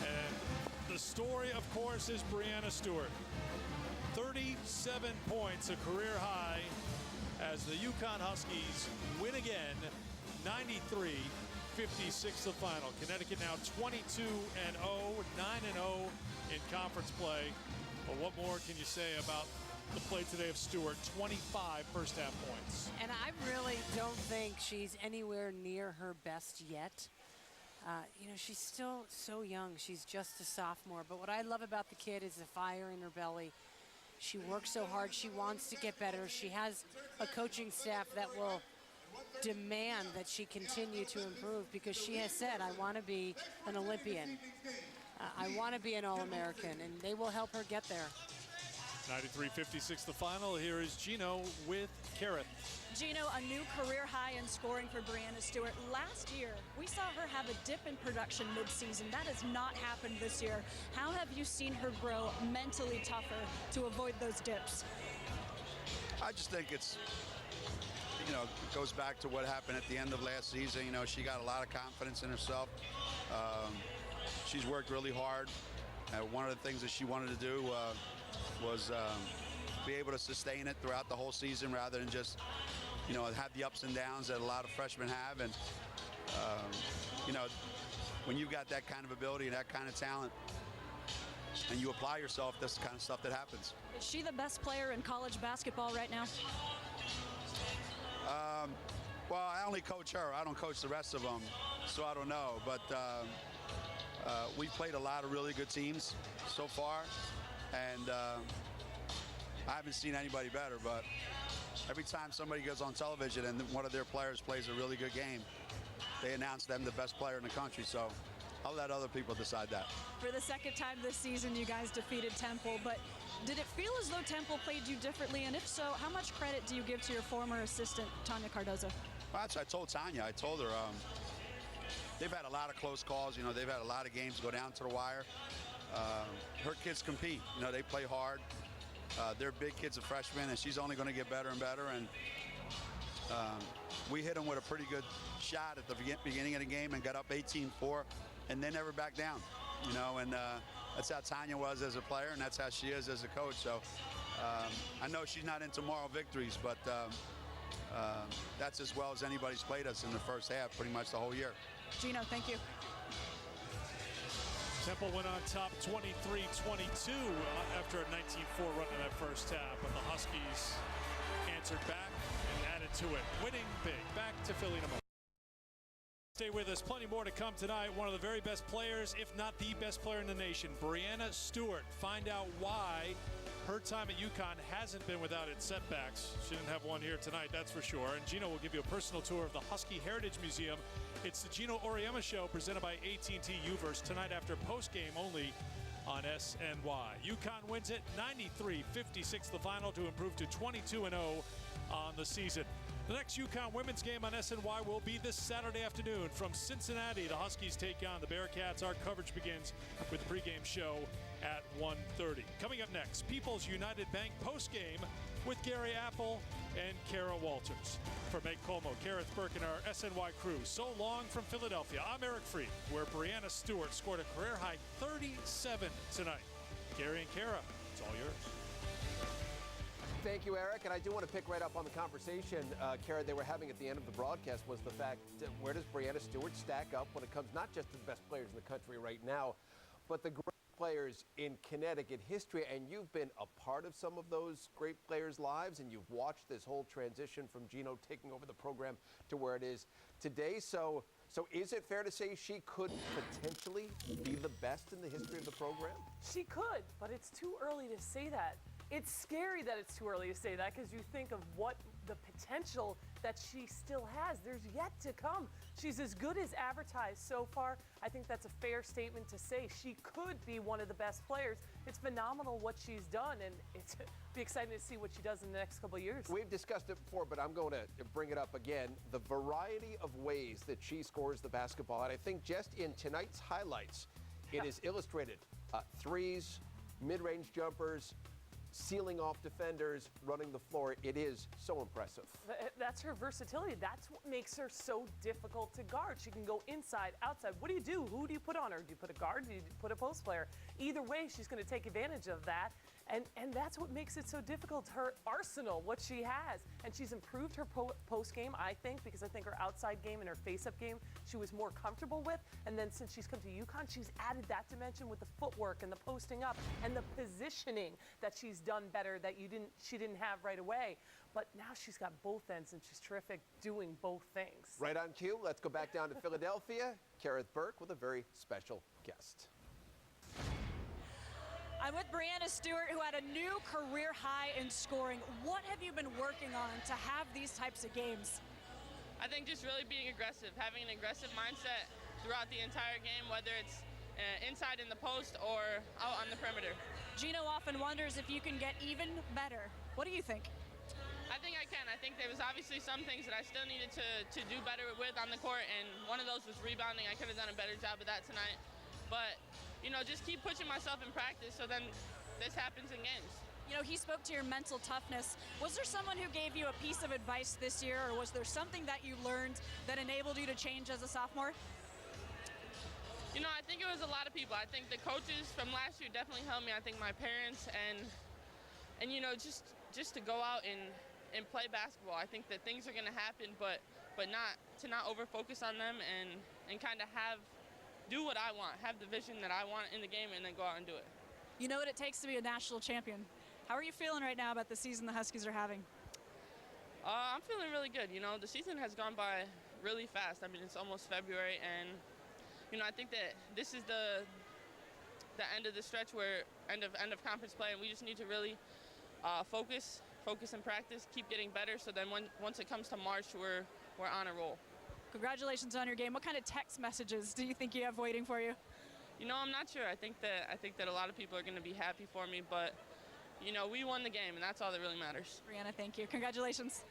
And the story, of course, is Brianna Stewart. 37 points, a career high, as the UConn Huskies win again, 93-56 the final. Connecticut now 22-0, 9-0 in conference play. But what more can you say about the play today of Stewart? 25 first half points. And I really don't think she's anywhere near her best yet. You know, she's still so young. She's just a sophomore. But what I love about the kid is the fire in her belly. She works so hard. She wants to get better. She has a coaching staff that will demand that she continue to improve, because she has said, I want to be an Olympian. I want to be an All-American, and they will help her get there. 93-56 the final. Here is Gino with Kareth. Gino, a new career high in scoring for Breanna Stewart. Last year, we saw her have a dip in production midseason. That has not happened this year. How have you seen her grow mentally tougher to avoid those dips? I just think it's, it goes back to what happened at the end of last season. She got a lot of confidence in herself. She's worked really hard. One of the things that she wanted to do was be able to sustain it throughout the whole season rather than just, have the ups and downs that a lot of freshmen have. And, when you've got that kind of ability and that kind of talent and you apply yourself, that's the kind of stuff that happens. Is she the best player in college basketball right now? Well, I only coach her. I don't coach the rest of them, so I don't know. But we've played a lot of really good teams so far, and I haven't seen anybody better. But every time somebody goes on television and one of their players plays a really good game, they announce them the best player in the country. So I'll let other people decide that. For the second time this season, you guys defeated Temple, but did it feel as though Temple played you differently? And if so, how much credit do you give to your former assistant, Tanya Cardozo? Well, that's what I told Tanya. I told her they've had a lot of close calls. They've had a lot of games go down to the wire. Her kids compete. They play hard. They're big kids, a freshman, and she's only going to get better and better. And we hit them with a pretty good shot at the beginning of the game and got up 18-4, and then never back down. And that's how Tanya was as a player, and that's how she is as a coach. So I know she's not into moral victories, but that's as well as anybody's played us in the first half, pretty much the whole year. Gino, thank you. Temple went on top 23-22 after a 19-4 run in that first half, but the Huskies answered back and added to it, winning big. Back to Philly in a moment. Stay with us. Plenty more to come tonight. One of the very best players, if not the best player in the nation, Breanna Stewart. Find out why her time at UConn hasn't been without its setbacks. She didn't have one here tonight, that's for sure. And Gino will give you a personal tour of the Husky Heritage Museum. It's the Gino Oriema Show presented by AT&T Uverse tonight after postgame only on SNY. UConn wins it 93-56 the final to improve to 22-0 on the season. The next UConn women's game on SNY will be this Saturday afternoon from Cincinnati. The Huskies take on the Bearcats. Our coverage begins with the pregame show at 1:30. Coming up next, People's United Bank postgame with Gary Apple and Kara Walters. For Meg Como, Kareth Burke, and our SNY crew, so long from Philadelphia, I'm Eric Freed, where Breanna Stewart scored a career-high 37 tonight. Gary and Kara, it's all yours. Thank you, Eric. And I do want to pick right up on the conversation, Kara, they were having at the end of the broadcast was the fact, where does Breanna Stewart stack up when it comes not just to the best players in the country right now, but the great players in Connecticut history. And you've been a part of some of those great players' lives, and you've watched this whole transition from Gino taking over the program to where it is today. So is it fair to say she could potentially be the best in the history of the program? She could, but it's too early to say that. It's scary that it's too early to say that because you think of what the potential that she still has. There's yet to come. She's as good as advertised so far. I think that's a fair statement to say. She could be one of the best players. It's phenomenal what she's done, and it's be exciting to see what she does in the next couple of years. We've discussed it before, but I'm going to bring it up again. The variety of ways that she scores the basketball, and I think just in tonight's highlights, it is illustrated. Threes, mid-range jumpers, sealing off defenders, running the floor. It is so impressive. That's her versatility. That's what makes her so difficult to guard. She can go inside, outside. What do you do? Who do you put on her? Do you put a guard? Do you put a post player? Either way, she's going to take advantage of that. And that's what makes it so difficult. Her arsenal, what she has. And she's improved her post game, I think, because I think her outside game and her face-up game she was more comfortable with. And then since she's come to UConn, she's added that dimension with the footwork and the posting up and the positioning that she's done better that she didn't have right away. But now she's got both ends, and she's terrific doing both things. Right on cue. Let's go back down to Philadelphia. Kareth Burke with a very special guest. I'm with Breanna Stewart, who had a new career high in scoring. What have you been working on to have these types of games? I think just really being aggressive, having an aggressive mindset throughout the entire game, whether it's inside in the post or out on the perimeter. Gino often wonders if you can get even better. What do you think? I think I can. I think there was obviously some things that I still needed to do better with on the court, and one of those was rebounding. I could have done a better job of that tonight. But, you know, just keep pushing myself in practice so then this happens in games. You know, he spoke to your mental toughness. Was there someone who gave you a piece of advice this year, or was there something that you learned that enabled you to change as a sophomore? You know, I think it was a lot of people. I think the coaches from last year definitely helped me. I think my parents and you know, just to go out and play basketball. I think that things are going to happen, but not over focus on them and kind of do what I want, have the vision that I want in the game, and then go out and do it. You know what it takes to be a national champion. How are you feeling right now about the season the Huskies are having? I'm feeling really good. You know, the season has gone by really fast. I mean, it's almost February, and you know, I think that this is the end of the stretch where end of conference play, and we just need to really focus and practice, keep getting better. So then once it comes to March, we're on a roll. Congratulations on your game. What kind of text messages do you think you have waiting for you? You know, I'm not sure. I think that a lot of people are going to be happy for me, but you know, we won the game, and that's all that really matters. Brianna, thank you. Congratulations.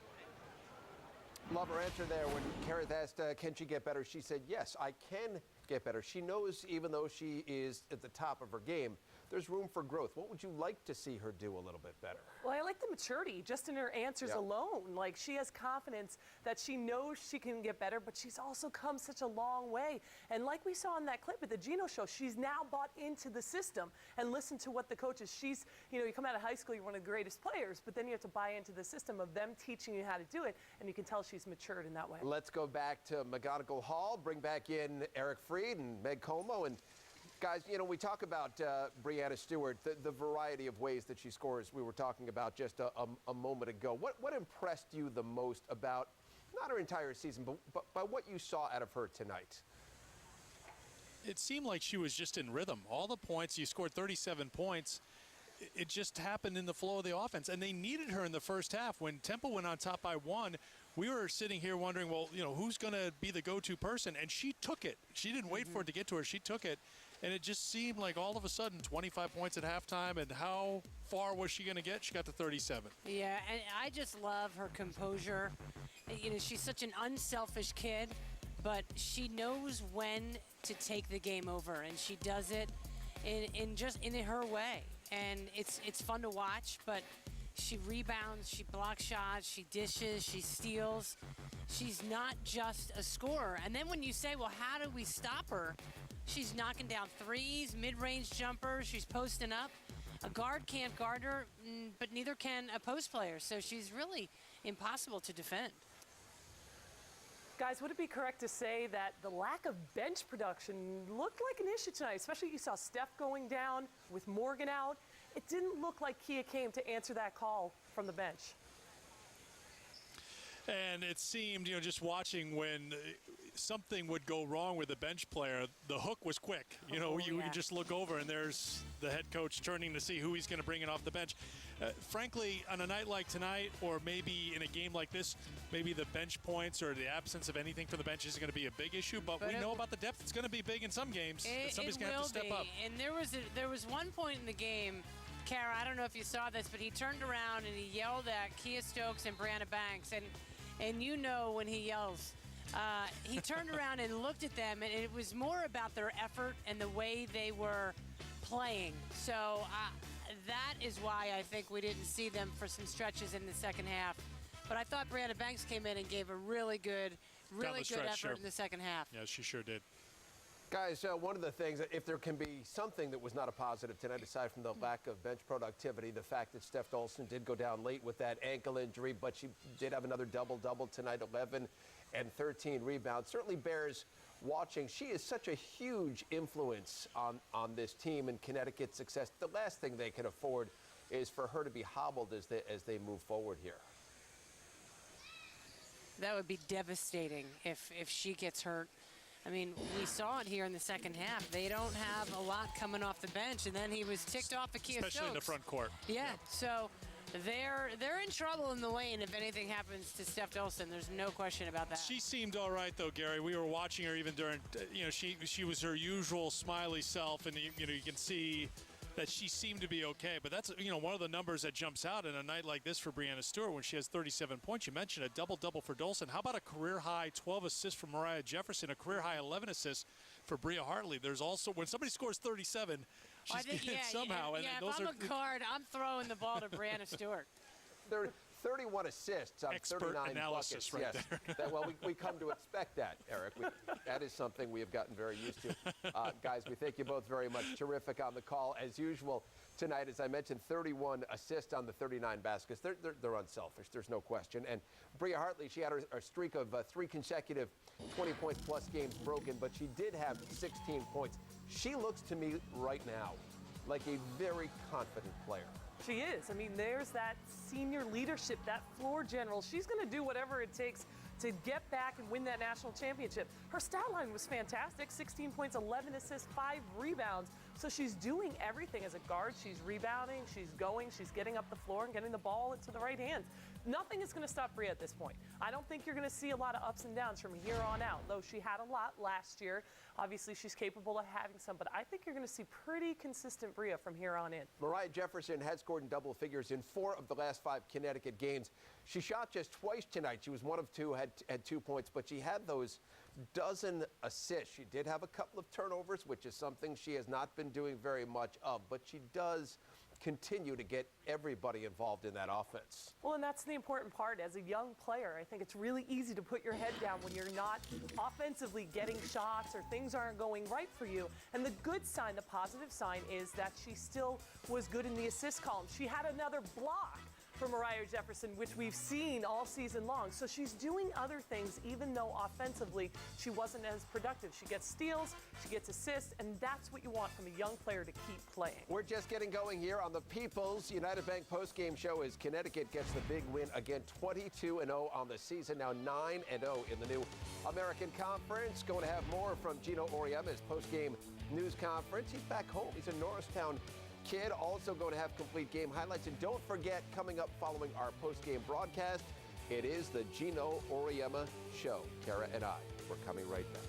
Love her answer there when Kareth asked, can she get better? She said, yes, I can get better. She knows even though she is at the top of her game, there's room for growth. What would you like to see her do a little bit better? Well, I like the maturity just in her answers alone. Like, she has confidence that she knows she can get better, but she's also come such a long way. And like we saw in that clip at the Gino show, she's now bought into the system and listened to what the coaches, she's, you know, you come out of high school, you're one of the greatest players, but then you have to buy into the system of them teaching you how to do it, and you can tell she's matured in that way. Let's go back to McGonigal Hall, bring back in Eric Freed and Meg Como. And guys, you know, we talk about Brianna Stewart, the variety of ways that she scores we were talking about just a moment ago. What impressed you the most about, not her entire season, but by what you saw out of her tonight? It seemed like she was just in rhythm. All the points, you scored 37 points. It just happened in the flow of the offense. And they needed her in the first half. When Temple went on top by 1, we were sitting here wondering, well, you know, who's going to be the go-to person? And she took it. She didn't wait for it to get to her. She took it. And it just seemed like all of a sudden 25 points at halftime. And how far was she going to get? She got to 37. Yeah, and I just love her composure. You know, she's such an unselfish kid, but she knows when to take the game over, and she does it in her way. And it's fun to watch, but she rebounds, she blocks shots, she dishes, she steals. She's not just a scorer. And then when you say, well, how do we stop her? She's knocking down threes, mid-range jumpers, she's posting up. A guard can't guard her, but neither can a post player. So she's really impossible to defend. Guys, would it be correct to say that the lack of bench production looked like an issue tonight, especially you saw Steph going down with Morgan out? It didn't look like Kia came to answer that call from the bench. And it seemed, you know, just watching when something would go wrong with a bench player, the hook was quick. You know, you just look over and there's the head coach turning to see who he's going to bring in off the bench. Frankly, on a night like tonight, or maybe in a game like this, maybe the bench points or the absence of anything from the bench isn't going to be a big issue. But we know about the depth. It's going to be big in some games. Somebody's going to have to step up. And there was one point in the game, Kara, I don't know if you saw this, but he turned around and he yelled at Kia Stokes and Brianna Banks. And you know when he yells, he turned around and looked at them, and it was more about their effort and the way they were playing. So that is why I think we didn't see them for some stretches in the second half. But I thought Brianna Banks came in and gave a really good effort in the second half. Yeah, she sure did. Guys, one of the things, if there can be something that was not a positive tonight, aside from the lack of bench productivity, the fact that Steph Dolson did go down late with that ankle injury, but she did have another double-double tonight, 11 and 13 rebounds, certainly bears watching. She is such a huge influence on this team and Connecticut's success. The last thing they can afford is for her to be hobbled as they move forward here. That would be devastating if she gets hurt. I mean, we saw it here in the second half. They don't have a lot coming off the bench, and then he was ticked off at Kia Stokes. Especially in the front court. Yeah, so They're in trouble in the lane if anything happens to Steph Dolson. There's no question about that. She seemed all right, though, Gary. We were watching her even during, she was her usual smiley self, and you can see that she seemed to be okay. But that's, one of the numbers that jumps out in a night like this for Breanna Stewart when she has 37 points. You mentioned a double-double for Dolson. How about a career-high 12 assists for Mariah Jefferson, a career-high 11 assists for Bria Hartley? There's also, when somebody scores 37, she's getting it somehow. Yeah, if I'm a guard, I'm throwing the ball to Breanna Stewart. There are 31 assists on Expert 39 analysis buckets. right yes. there. Well, we come to expect that, Eric. That is something we have gotten very used to. Guys, we thank you both very much. Terrific on the call, as usual, tonight. As I mentioned, 31 assists on the 39 baskets. They're unselfish. There's no question. And Bria Hartley, she had her streak of 3 consecutive 20-point-plus games broken, but she did have 16 points. She looks to me right now like a very confident player. She is. I mean, there's that senior leadership, that floor general. She's going to do whatever it takes to get back and win that national championship. Her stat line was fantastic, 16 points, 11 assists, 5 rebounds. So she's doing everything as a guard. She's rebounding, she's going, she's getting up the floor and getting the ball into the right hands. Nothing is going to stop Bria at this point. I don't think you're going to see a lot of ups and downs from here on out, though she had a lot last year. Obviously, she's capable of having some, but I think you're going to see pretty consistent Bria from here on in. Mariah Jefferson had scored in double figures in 4 of the last 5 Connecticut games. She shot just twice tonight. She was 1 of 2, had 2 points, but she had those dozen assists. She did have a couple of turnovers, which is something she has not been doing very much of, but she does continue to get everybody involved in that offense. Well, and that's the important part. As a young player, I think it's really easy to put your head down when you're not offensively getting shots or things aren't going right for you. And the good sign, the positive sign, is that she still was good in the assist column. She had another block for Mariah Jefferson, which we've seen all season long. So she's doing other things, even though offensively she wasn't as productive. She gets steals, she gets assists, and that's what you want from a young player to keep playing. We're just getting going here on the People's United Bank postgame show as Connecticut gets the big win again, 22-0 on the season, now 9-0 in the new American Conference. Going to have more from Gino Auriemma's postgame news conference. He's back home. He's a Norristown kid, also going to have complete game highlights. And don't forget, coming up following our post-game broadcast, it is the Gino Auriemma Show. Kara and I, we're coming right back.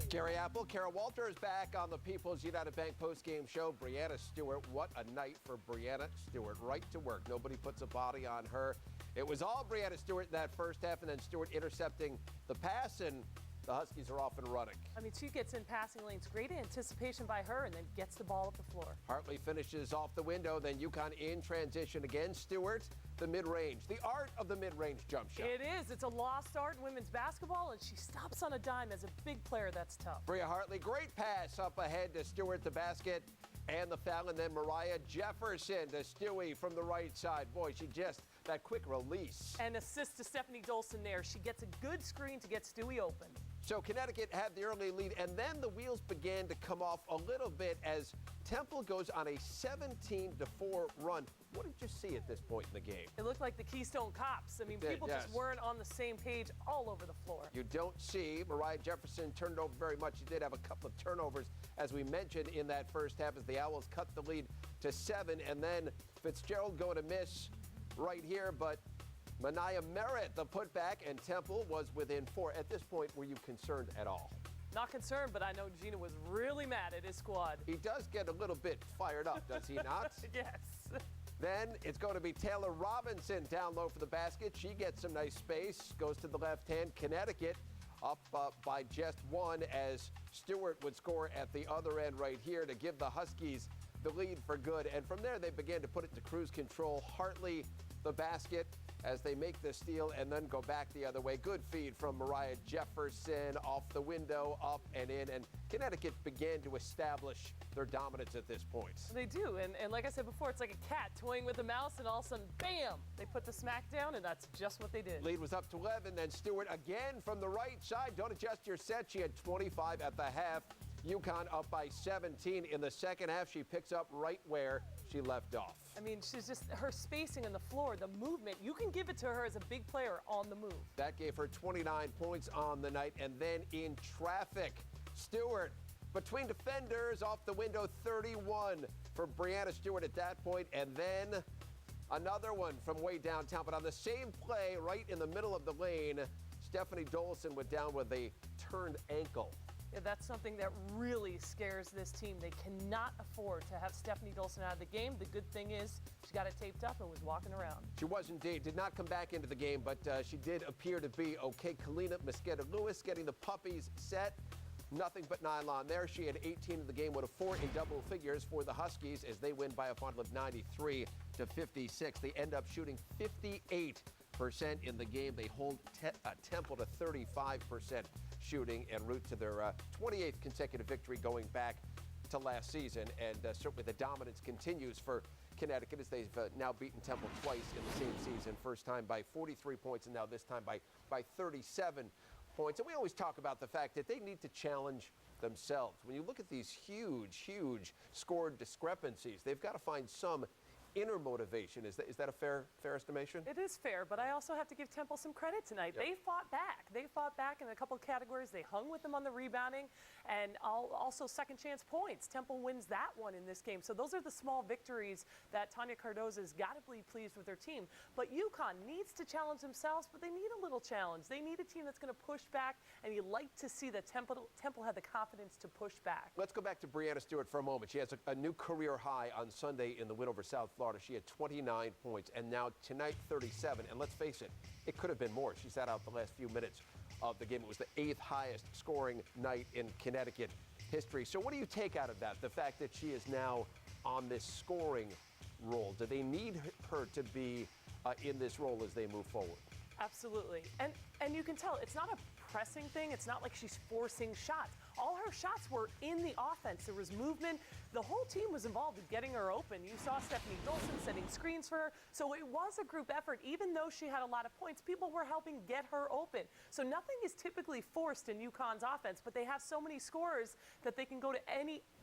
Gary Apple, Kara Walter is back on the People's United Bank post-game show. Breanna Stewart, what a night for Breanna Stewart. Right to work. Nobody puts a body on her. It was all Breanna Stewart in that first half, and then Stewart intercepting the pass, and the Huskies are off and running. I mean, she gets in passing lanes. Great anticipation by her, and then gets the ball up the floor. Hartley finishes off the window, then UConn in transition again. Stewart, the mid-range, the art of the mid-range jump shot. It is. It's a lost art in women's basketball, and she stops on a dime. As a big player, that's tough. Bria Hartley, great pass up ahead to Stewart, the basket, and the foul, and then Mariah Jefferson to Stewie from the right side. Boy, she just, that quick release. And assist to Stephanie Dolson there. She gets a good screen to get Stewie open. So Connecticut had the early lead, and then the wheels began to come off a little bit as Temple goes on a 17-4 run. What did you see at this point in the game? It looked like the Keystone Cops. I mean, people yes. just weren't on the same page all over the floor. You don't see Mariah Jefferson turned over very much. She did have a couple of turnovers, as we mentioned, in that first half as the Owls cut the lead to 7, and then Fitzgerald going to miss right here, but Manaya Merritt, the putback, and Temple was within 4. At this point, were you concerned at all? Not concerned, but I know Gina was really mad at his squad. He does get a little bit fired up, does he not? Yes. Then it's going to be Taylor Robinson down low for the basket. She gets some nice space, goes to the left hand. Connecticut up by just 1 as Stewart would score at the other end right here to give the Huskies the lead for good. And from there, they began to put it to cruise control. Hartley, the basket, as they make the steal and then go back the other way. Good feed from Mariah Jefferson off the window, up and in, and Connecticut began to establish their dominance at this point. They do, and like I said before, it's like a cat toying with a mouse, and all of a sudden, bam, they put the smack down, and that's just what they did. Lead was up to 11, then Stewart again from the right side. Don't adjust your set. She had 25 at the half. UConn up by 17 in the second half. She picks up right where she left off. I mean, she's just, her spacing on the floor, the movement, you can give it to her as a big player on the move. That gave her 29 points on the night. And then in traffic, Stewart between defenders off the window, 31. for Brianna Stewart at that point, and then another one from way downtown. But on the same play, right in the middle of the lane, Stephanie Dolson went down with a turned ankle. Yeah, that's something that really scares this team. They cannot afford to have Stephanie Dolson out of the game. The good thing is she got it taped up and was walking around. She was indeed. Did not come back into the game, but she did appear to be okay. Kalina Mosqueda-Lewis getting the puppies set. Nothing but nylon there. She had 18 in the game with a 4 in double figures for the Huskies as they win by a final of 93 to 56. They end up shooting 58% in the game. They hold Temple to 35% shooting en route to their 28th consecutive victory going back to last season. And certainly the dominance continues for Connecticut as they've now beaten Temple twice in the same season. First time by 43 points and now this time by 37 points. And we always talk about the fact that they need to challenge themselves. When you look at these huge score discrepancies, they've got to find some inner motivation. Is that a fair estimation? It is fair, but I also have to give Temple some credit tonight. Yep. They fought back. They fought back in a couple of categories. They hung with them on the rebounding and also second chance points. Temple wins that one in this game. So those are the small victories that Tanya Cardoza's got to be pleased with their team. But UConn needs to challenge themselves, but they need a little challenge. They need a team that's going to push back, and you like to see that Temple had the confidence to push back. Let's go back to Brianna Stewart for a moment. She has a new career high on Sunday in the win over South Florida. She had 29 points, and now tonight 37. And let's face it could have been more. She sat out the last few minutes of the game. It was the 8th highest scoring night in Connecticut history. So what do you take out of that? The fact that she is now on this scoring role. Do they need her to be in this role as they move forward? Absolutely. And you can tell it's not a pressing thing. It's not like she's forcing shots. All her shots were in the offense. There was movement. The whole team was involved in getting her open. You saw Stephanie Dolson setting screens for her. So it was a group effort. Even though she had a lot of points, people were helping get her open. So nothing is typically forced in UConn's offense, but they have so many scorers that they can go to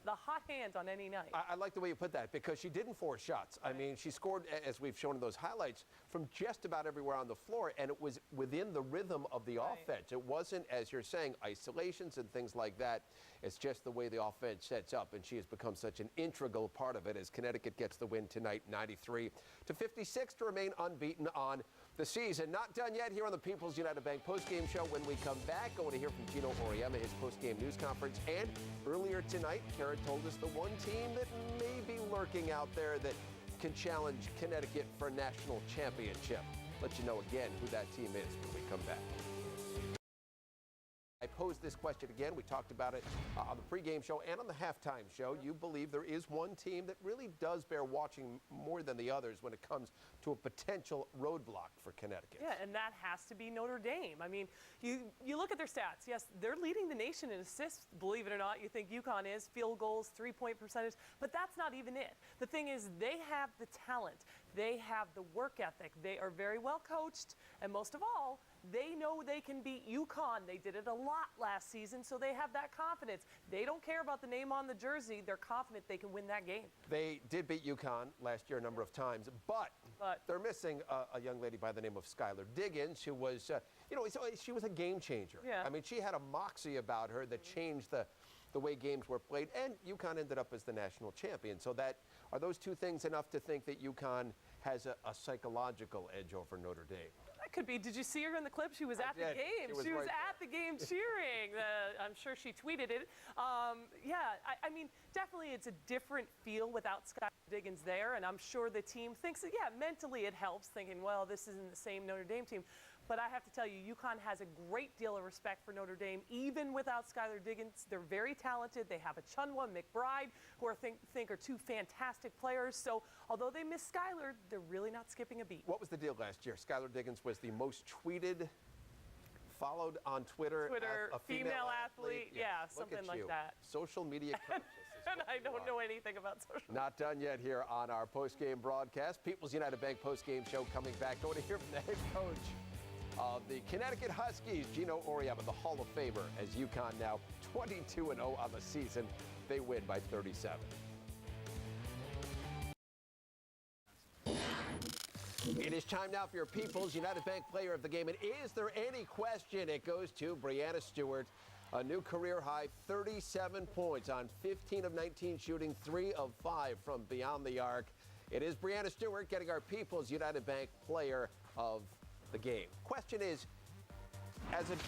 the hot hand on any night. I like the way you put that because she didn't force shots. I mean, she scored, as we've shown in those highlights, from just about everywhere on the floor, and it was within the rhythm of the offense. It wasn't, as you're saying, isolations and things like that. It's just the way the offense sets up, and she has become such an integral part of it as Connecticut gets the win tonight, 93 to 56 to remain unbeaten on the season. Not done yet here on the People's United Bank postgame show. When we come back, going to hear from Gino Auriemma, his postgame news conference. And earlier tonight, Kara told us the one team that may be lurking out there that can challenge Connecticut for a national championship. Let you know again who that team is when we come back. I posed this question again. We talked about it on the pregame show and on the halftime show. You believe there is one team that really does bear watching more than the others when it comes to a potential roadblock for Connecticut. Yeah, and that has to be Notre Dame. I mean, you look at their stats. Yes, they're leading the nation in assists, believe it or not. You think UConn is, field goals, three-point percentage, but that's not even it. The thing is, they have the talent. They have the work ethic. They are very well coached, and most of all, they know they can beat UConn. They did it a lot last season, so they have that confidence. They don't care about the name on the jersey. They're confident they can win that game. They did beat UConn last year a number of times, but they're missing a young lady by the name of Skylar Diggins, who was, she was a game changer. Yeah. I mean, she had a moxie about her that changed the way games were played, and UConn ended up as the national champion. So are those two things enough to think that UConn has a psychological edge over Notre Dame? That could be. Did you see her in the clip? She was at the game. She was at the game cheering. I'm sure she tweeted it. I mean, definitely it's a different feel without Skylar Diggins there, and I'm sure the team thinks that, mentally it helps, thinking, well, this isn't the same Notre Dame team. But I have to tell you, UConn has a great deal of respect for Notre Dame, even without Skylar Diggins. They're very talented. They have Achunwa, McBride, who I think are two fantastic players. So although they miss Skylar, they're really not skipping a beat. What was the deal last year? Skylar Diggins was the most tweeted, followed on Twitter a female athlete. Yeah, something like that. Social media conscious. And I don't know anything about social. Not done yet here on our postgame broadcast. People's United Bank postgame show coming back. Going to hear from the head coach of the Connecticut Huskies, Gino Auriemma, the Hall of Famer, as UConn now 22-0 on the season. They win by 37. It is time now for your People's United Bank Player of the Game. And is there any question? It goes to Brianna Stewart. A new career high, 37 points on 15 of 19 shooting, 3 of 5 from beyond the arc. It is Breanna Stewart getting our People's United Bank Player of the Game. Question is, as an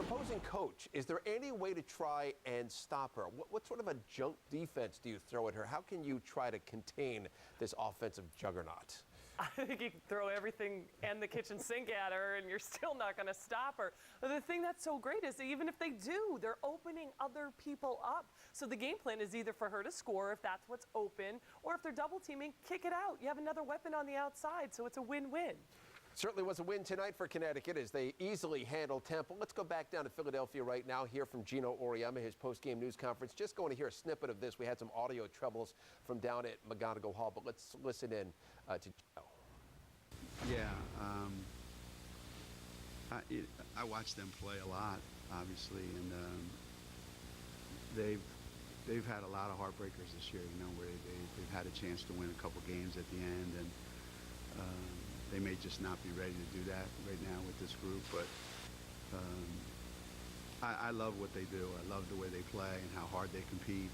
opposing coach, is there any way to try and stop her? What sort of a junk defense do you throw at her? How can you try to contain this offensive juggernaut? I think you can throw everything and the kitchen sink at her, and you're still not going to stop her. But the thing that's so great is that even if they do, they're opening other people up. So the game plan is either for her to score if that's what's open, or if they're double teaming, kick it out. You have another weapon on the outside, so it's a win-win. Certainly was a win tonight for Connecticut as they easily handled Temple. Let's go back down to Philadelphia right now, hear from Gino Auriemma, his post-game news conference. Just going to hear a snippet of this. We had some audio troubles from down at McGonigal Hall, but let's listen in to Gino. Yeah, I watch them play a lot, obviously, and they've had a lot of heartbreakers this year, you know, where they've had a chance to win a couple games at the end, and they may just not be ready to do that right now with this group, but I love what they do. I love the way they play and how hard they compete.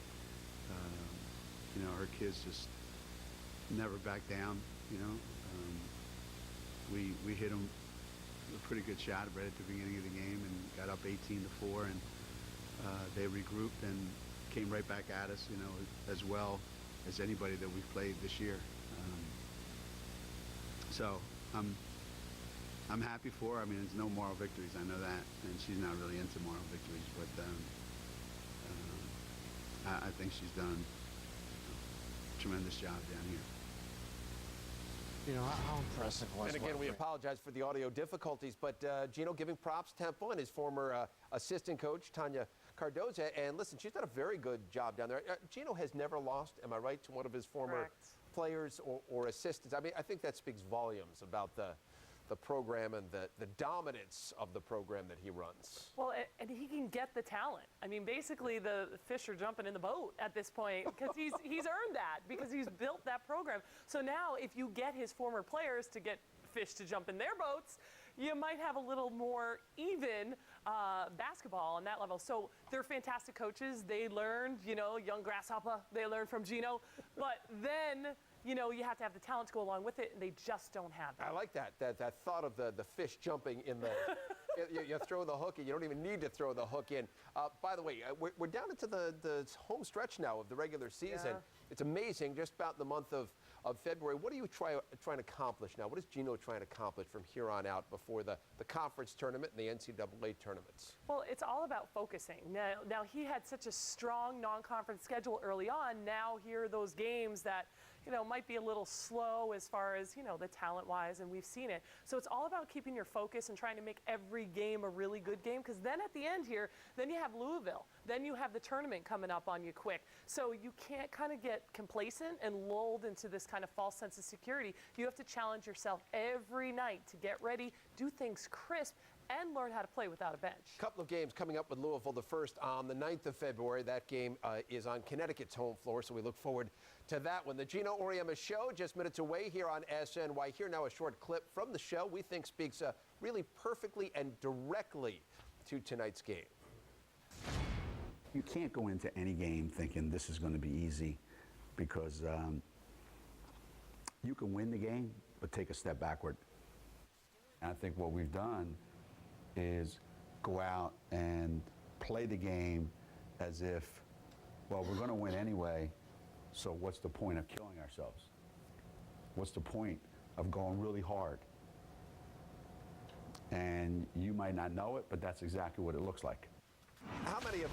You know, her kids just never back down, you know. We hit them a pretty good shot right at the beginning of the game and got up 18-4, and they regrouped and came right back at us, you know, as well as anybody that we've played this year. So I'm happy for her. I mean, there's no moral victories, I know that, and she's not really into moral victories, but I think she's done a tremendous job down here. You know, how impressive was it? And again, we apologize for the audio difficulties, but Gino giving props to Temple and his former assistant coach, Tanya Cardoza. And listen, she's done a very good job down there. Gino has never lost, am I right, to one of his former players or assistants. I mean, I think that speaks volumes about the program and the dominance of the program that he runs. Well, and he can get the talent. I mean, basically the fish are jumping in the boat at this point because he's earned that because he's built that program. So now if you get his former players to get fish to jump in their boats, you might have a little more even basketball on that level. So they're fantastic coaches. They learned, you know, young grasshopper, they learned from Gino. But then, you know, you have to have the talent to go along with it, and they just don't have that. I like that thought of the fish jumping in the you throw the hook in. You don't even need to throw the hook in. By the way, we're down into the home stretch now of the regular season. Yeah. It's amazing, just about the month of February. What are you trying to accomplish now? What is Gino trying to accomplish from here on out before the conference tournament and the NCAA tournaments? Well, it's all about focusing. Now he had such a strong non-conference schedule early on. Now here are those games that, you know, might be a little slow as far as, you know, the talent-wise, and we've seen it. So it's all about keeping your focus and trying to make every game a really good game, because then at the end here, then you have Louisville. Then you have the tournament coming up on you quick. So you can't kind of get complacent and lulled into this kind of false sense of security. You have to challenge yourself every night to get ready, do things crisp, and learn how to play without a bench. A couple of games coming up with Louisville. The first on the 9th of February. That game is on Connecticut's home floor, so we look forward to that one. The Gino Auriemma Show, just minutes away here on SNY. Here now a short clip from the show we think speaks really perfectly and directly to tonight's game. You can't go into any game thinking this is going to be easy, because you can win the game, but take a step backward. And I think what we've done is go out and play the game as if, well, we're going to win anyway, so what's the point of killing ourselves? What's the point of going really hard? And you might not know it, but that's exactly what it looks like. How many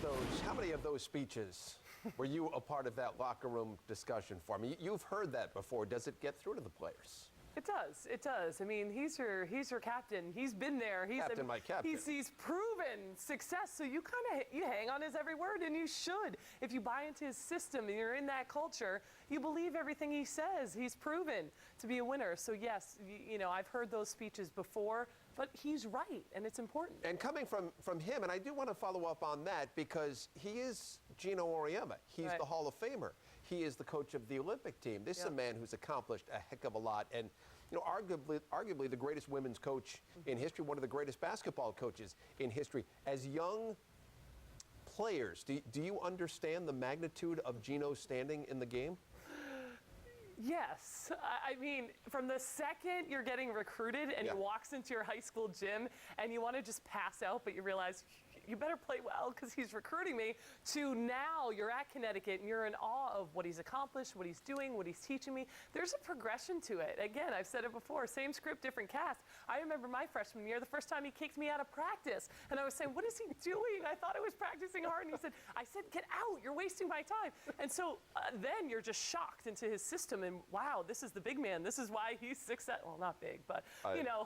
of those speeches were you a part of that locker room discussion for? I mean, you've heard that before. Does it get through to the players? It does. It does. I mean, he's your captain. He's been there. My captain. He's proven success. So you hang on his every word, and you should. If you buy into his system and you're in that culture, you believe everything he says. He's proven to be a winner. So yes, you know, I've heard those speeches before, but he's right, and it's important. And coming from him, and I do want to follow up on that, because he is Gino Auriemma. He's the Hall of Famer. He is the coach of the Olympic team. This is a man who's accomplished a heck of a lot, and you know, arguably the greatest women's coach in history, one of the greatest basketball coaches in history. As young players, do you understand the magnitude of Gino's standing in the game? Yes. I mean, from the second you're getting recruited and he walks into your high school gym and you want to just pass out, but you realize you better play well because he's recruiting me, to now you're at Connecticut and you're in awe of what he's accomplished, what he's doing, what he's teaching me. There's a progression to it. Again, I've said it before, same script, different cast. I remember my freshman year, the first time he kicked me out of practice. And I was saying, what is he doing? I thought I was practicing hard. And he said, I said, get out. You're wasting my time. And so then you're just shocked into his system. And wow, this is the big man. This is why he's successful. Well, not big, but, you know.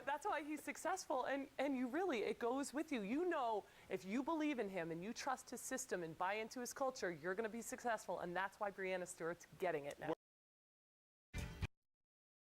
That's why he's successful, and you really, it goes with you. You know, if you believe in him and you trust his system and buy into his culture, you're going to be successful, and that's why Breanna Stewart's getting it now.